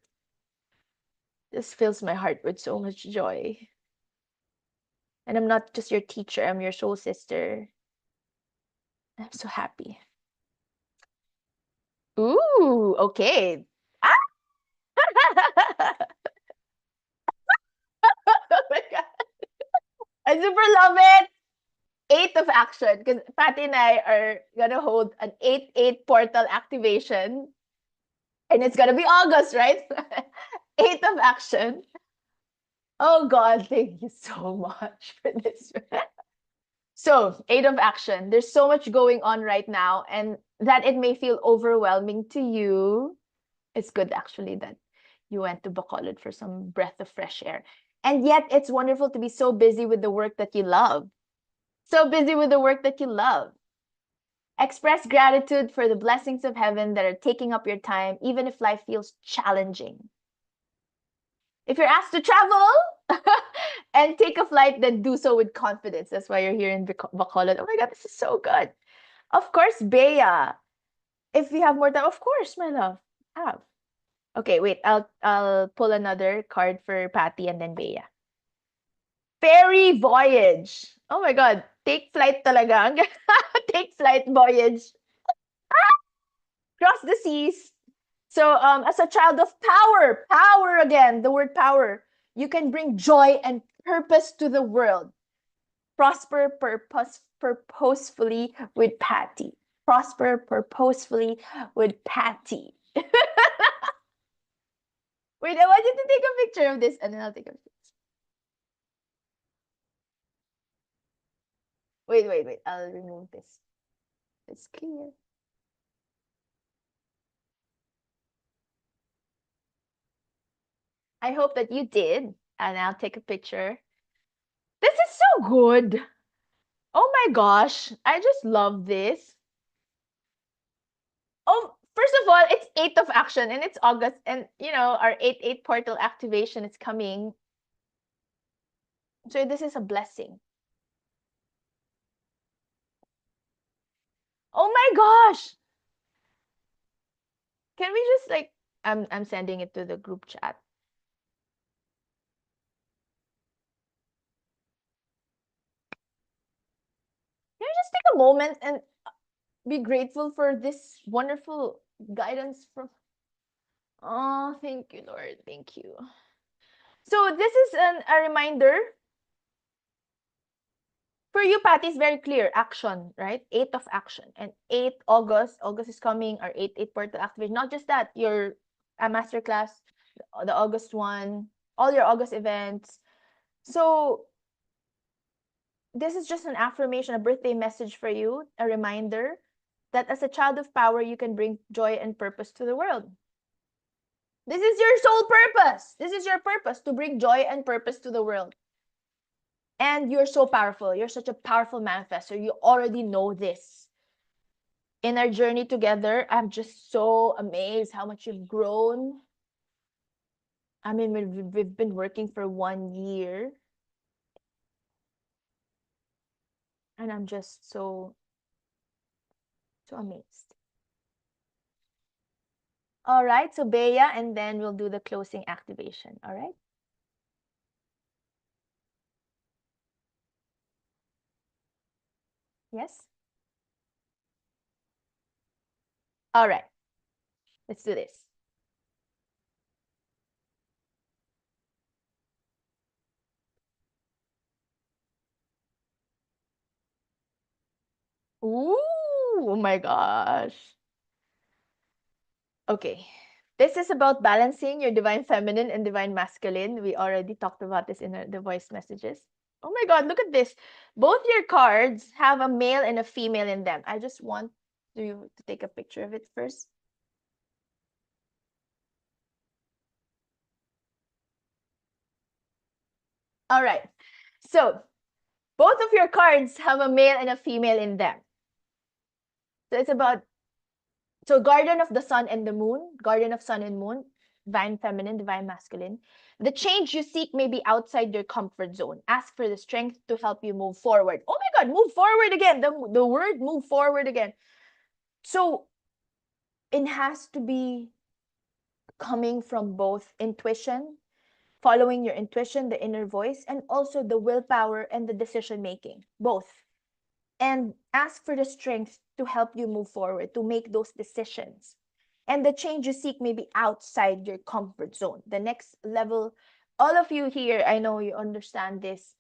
This fills my heart with so much joy. And I'm not just your teacher, I'm your soul sister. I'm so happy. Ooh, okay. Ah! Oh my God. I super love it. Eight of action. Because Patty and I are gonna hold an 8-8 portal activation. And it's gonna be August, right? Eight of action. Oh God, thank you so much for this. So, eight of action. There's so much going on right now, and that it may feel overwhelming to you. It's good actually that you went to Bacolod for some breath of fresh air. And yet, it's wonderful to be so busy with the work that you love. So busy with the work that you love. Express gratitude for the blessings of heaven that are taking up your time, even if life feels challenging. If you're asked to travel and take a flight, then do so with confidence. That's why you're here in Bacolod. Oh my God, this is so good. Of course, Bea. If we have more time, of course, my love. Have. Okay, wait. I'll pull another card for Patty and then Bea. Ferry voyage. Oh my God. Take flight talaga. Take flight voyage. Cross the seas. So, as a child of power, power again, the word power, you can bring joy and purpose to the world. Prosper purposefully with Patty. Prosper purposefully with Patty. Wait, I want you to take a picture of this and then I'll take a picture. Wait. I'll remove this. It's clear. I hope that you did. And I'll take a picture. This is so good. Oh my gosh. I just love this. Oh, first of all, it's 8th of action and it's August. And, our 8-8 portal activation is coming. So this is a blessing. Oh my gosh. Can we just I'm sending it to the group chat. Can we just take a moment and be grateful for this wonderful guidance from Oh, thank you, Lord. Thank you. So this is a reminder for you, Patty, is very clear. Action, right? 8th of action. And 8th August, August is coming, our 8-8 portal activation. Not just that, your MasterClass, the August one, all your August events. So this is just an affirmation, a birthday message for you, a reminder that as a child of power, you can bring joy and purpose to the world. This is your sole purpose. This is your purpose, to bring joy and purpose to the world. And you're so powerful. You're such a powerful manifestor. You already know this. In our journey together, I'm just so amazed how much you've grown. I mean, we've been working for 1 year. And I'm just so amazed. All right, so Bea, and then we'll do the closing activation. All right? Yes? All right. Let's do this. Ooh, oh my gosh. Okay. This is about balancing your divine feminine and divine masculine. We already talked about this in the voice messages. Oh my God, look at this. Both your cards have a male and a female in them. I just want you to take a picture of it first. All right. So, both of your cards have a male and a female in them. So, it's about Guardian of the Sun and the Moon, Guardian of Sun and Moon, divine feminine, divine masculine. The change you seek may be outside your comfort zone. Ask for the strength to help you move forward. Oh my God, move forward again. The word move forward again. So it has to be coming from both intuition, following your intuition, the inner voice, and also the willpower and the decision making, both. And ask for the strength to help you move forward, to make those decisions. And the change you seek may be outside your comfort zone. The next level, all of you here, I know you understand this.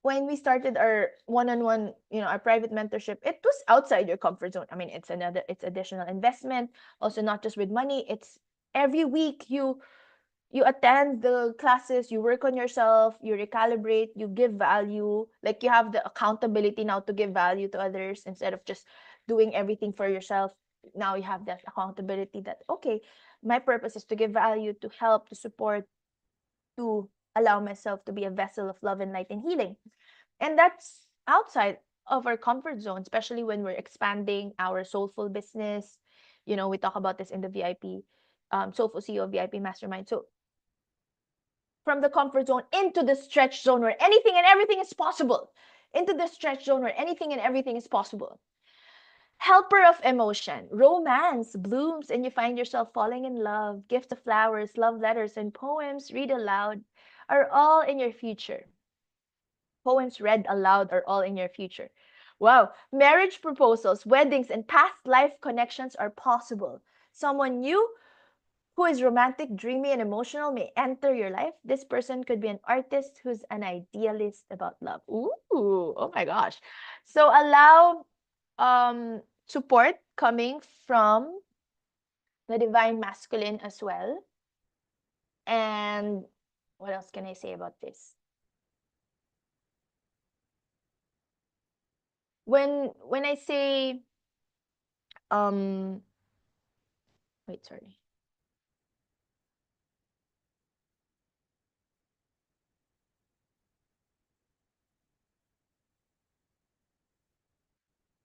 When we started our one-on-one, our private mentorship, it was outside your comfort zone. I mean, it's additional investment, also not just with money. It's every week you attend the classes, you work on yourself, you recalibrate, you give value. Like you have the accountability now to give value to others instead of just doing everything for yourself. Now you have that accountability that, okay, my purpose is to give value, to help, to support, to allow myself to be a vessel of love and light and healing. And that's outside of our comfort zone, especially when we're expanding our soulful business. We talk about this in the VIP, Soulful CEO VIP Mastermind. So from the comfort zone into the stretch zone where anything and everything is possible. Into the stretch zone where anything and everything is possible. Helper of emotion, romance blooms and you find yourself falling in love. Gift of flowers, love letters, and poems read aloud are all in your future. Poems read aloud are all in your future. Wow. Marriage proposals, weddings, and past life connections are possible. Someone new who is romantic, dreamy, and emotional may enter your life. This person could be an artist who's an idealist about love. Ooh, oh my gosh. So allow support coming from the divine masculine as well. And what else can I say about this? When I say um wait, sorry.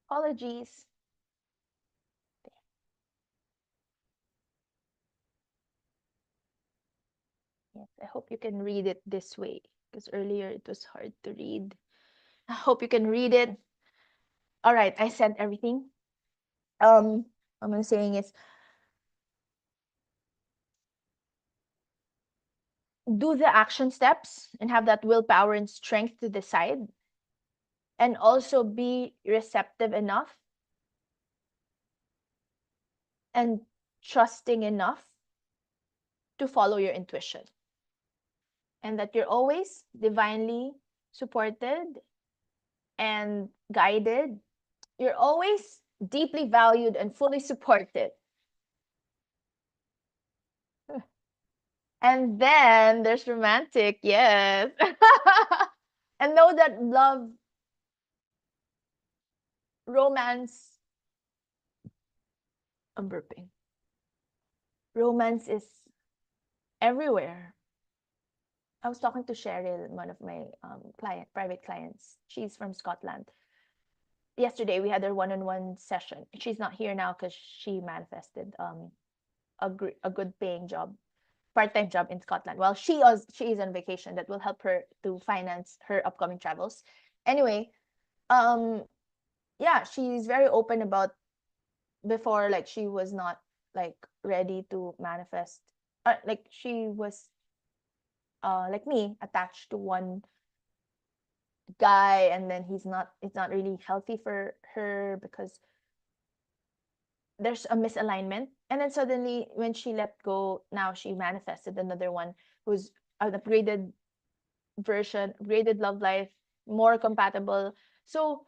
Apologies. Yes, I hope you can read it this way because earlier it was hard to read. I hope you can read it. All right, I sent everything. What I'm saying is do the action steps and have that willpower and strength to decide, and also be receptive enough and trusting enough to follow your intuition, and that you're always divinely supported and guided. You're always deeply valued and fully supported. And then there's romantic, yes. And know that love, romance, I'm burping. Romance is everywhere. I was talking to Cheryl, one of my private clients. She's from Scotland. Yesterday we had our one-on-one session. She's not here now because she manifested a good paying job, part-time job in Scotland. Well, she is on vacation that will help her to finance her upcoming travels. Anyway, um, yeah, she's very open about before, like she was not like ready to manifest. Like she was like me, attached to one guy, and then it's not really healthy for her because there's a misalignment. And then suddenly when she let go, now she manifested another one who's an upgraded version, upgraded love life, more compatible. So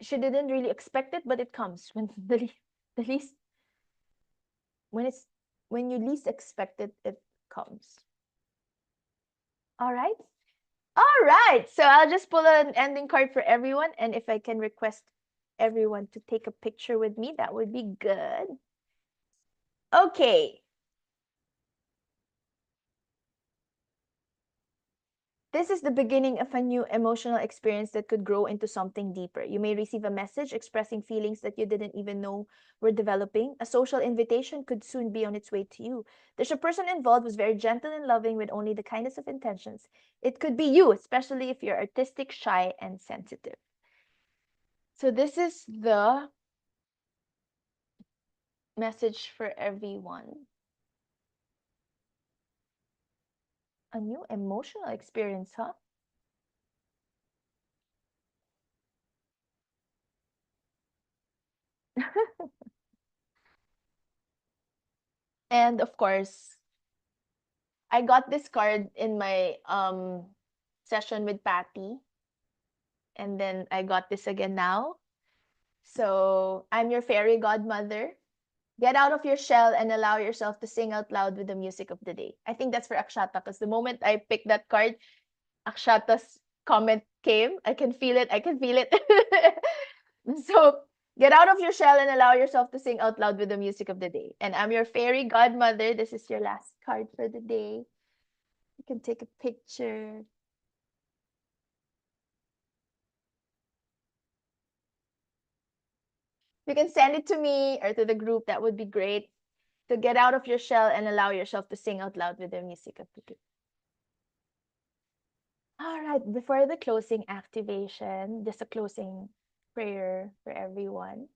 she didn't really expect it, but it comes when the least when it's when you least expect it, it comes. All right. All right. So I'll just pull an ending card for everyone. And if I can request everyone to take a picture with me, that would be good. Okay. This is the beginning of a new emotional experience that could grow into something deeper. You may receive a message expressing feelings that you didn't even know were developing. A social invitation could soon be on its way to you. There's a person involved who's very gentle and loving with only the kindest of intentions. It could be you, especially if you're artistic, shy, and sensitive. So this is the Message for everyone. A new emotional experience, huh? And of course, I got this card in my session with Patty, and then I got this again now. So, I'm your fairy godmother. Get out of your shell and allow yourself to sing out loud with the music of the day. I think that's for Akshata because the moment I picked that card, Akshata's comment came. I can feel it. I can feel it. So get out of your shell and allow yourself to sing out loud with the music of the day. And I'm your fairy godmother. This is your last card for the day. You can take a picture. You can send it to me or to the group. That would be great. To get out of your shell and allow yourself to sing out loud with the music of the day. All right, before the closing activation, just a closing prayer for everyone.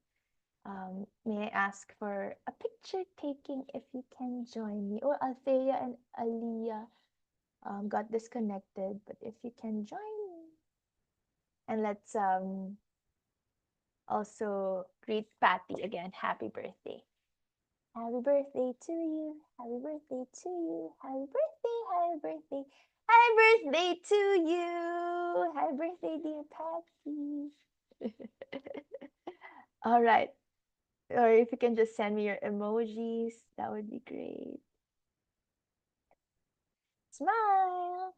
May I ask for a picture taking if you can join me? Or Althea and Aliyah got disconnected, but if you can join me. And let's also greet Patty again. Happy birthday. Happy birthday to you. Happy birthday to you. Happy birthday. Happy birthday. Happy birthday to you. Happy birthday, dear Patty. All right. Or if you can just send me your emojis, that would be great. Smile.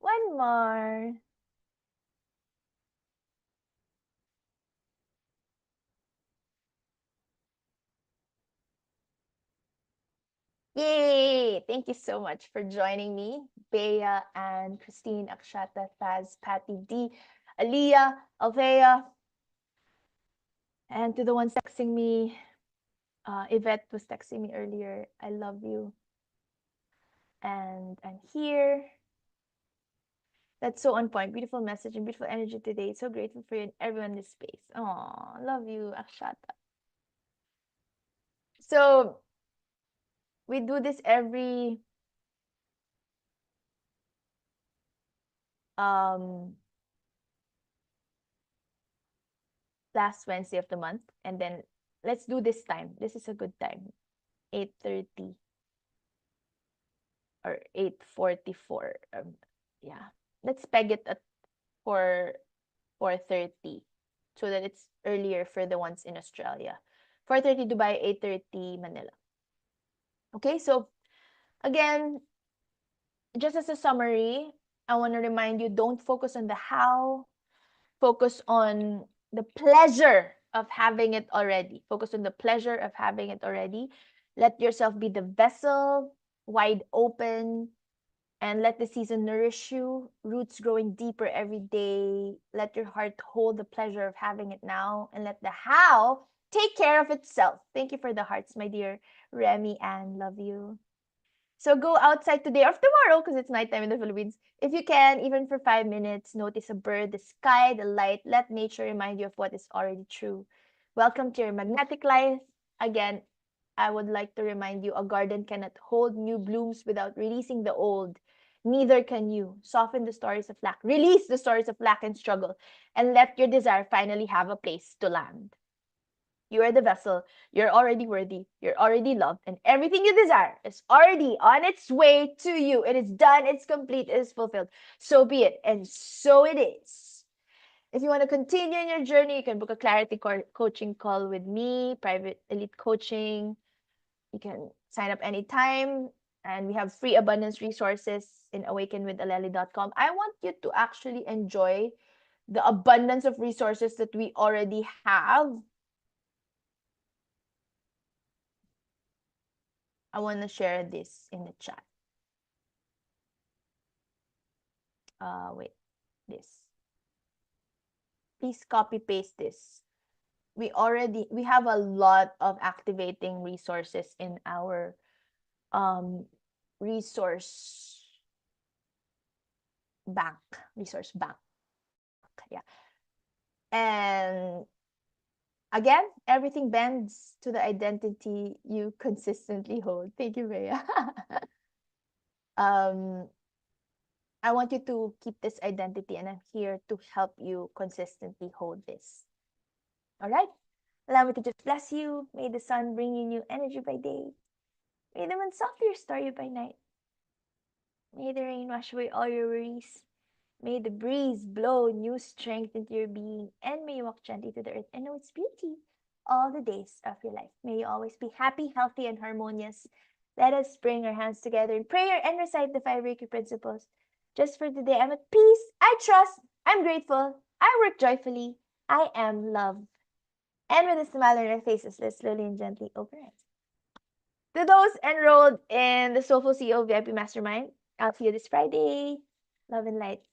One more. Yay! Thank you so much for joining me, Bea and Christine, Akshata, Faz, Patty D, Aliyah, Althea, and to the ones texting me. Yvette was texting me earlier. I love you. And I'm here. That's so on point. Beautiful message and beautiful energy today. So grateful for you and everyone in this space. Oh, love you, Akshata. So we do this every um last Wednesday of the month, and then let's do this time. This is a good time. 8:30 or 8:44. Yeah. Let's peg it at 4:30 so that it's earlier for the ones in Australia. 4:30 Dubai, 8:30 Manila. Okay, so again, just as a summary, I want to remind you, don't focus on the how, focus on the pleasure of having it already. Focus on the pleasure of having it already. Let yourself be the vessel, wide open, and let the season nourish you. Roots growing deeper every day. Let your heart hold the pleasure of having it now, and let the how take care of itself. Thank you for the hearts, my dear Remy and love you. So go outside today or tomorrow because it's nighttime in the Philippines. If you can, even for 5 minutes, notice a bird, the sky, the light. Let nature remind you of what is already true. Welcome to your magnetic life. Again, I would like to remind you a garden cannot hold new blooms without releasing the old. Neither can you. Soften the stories of lack, release the stories of lack and struggle, and let your desire finally have a place to land. You are the vessel. You're already worthy. You're already loved. And everything you desire is already on its way to you. It is done. It's complete. It is fulfilled. So be it. And so it is. If you want to continue in your journey, you can book a clarity coaching call with me, private elite coaching. You can sign up anytime. And we have free abundance resources in awakenwithaleli.com. I want you to actually enjoy the abundance of resources that we already have. I want to share this in the chat. Wait, this. Please copy paste this. We have a lot of activating resources in our um resource bank, resource bank. Yeah. And Again, everything bends to the identity you consistently hold. Thank you, Rhea. um, I want you to keep this identity, and I'm here to help you consistently hold this. All right? Allow me to just bless you. May the sun bring you new energy by day. May the moon softly restore you by night. May the rain wash away all your worries. May the breeze blow new strength into your being, and may you walk gently to the earth and know its beauty all the days of your life. May you always be happy, healthy, and harmonious. Let us bring our hands together in prayer and recite the five Reiki principles. Just for today, I'm at peace. I trust. I'm grateful. I work joyfully. I am love. And with a smile on our faces, let's slowly and gently open our eyes. To those enrolled in the Soulful CEO VIP Mastermind, I'll see you this Friday. Love and light.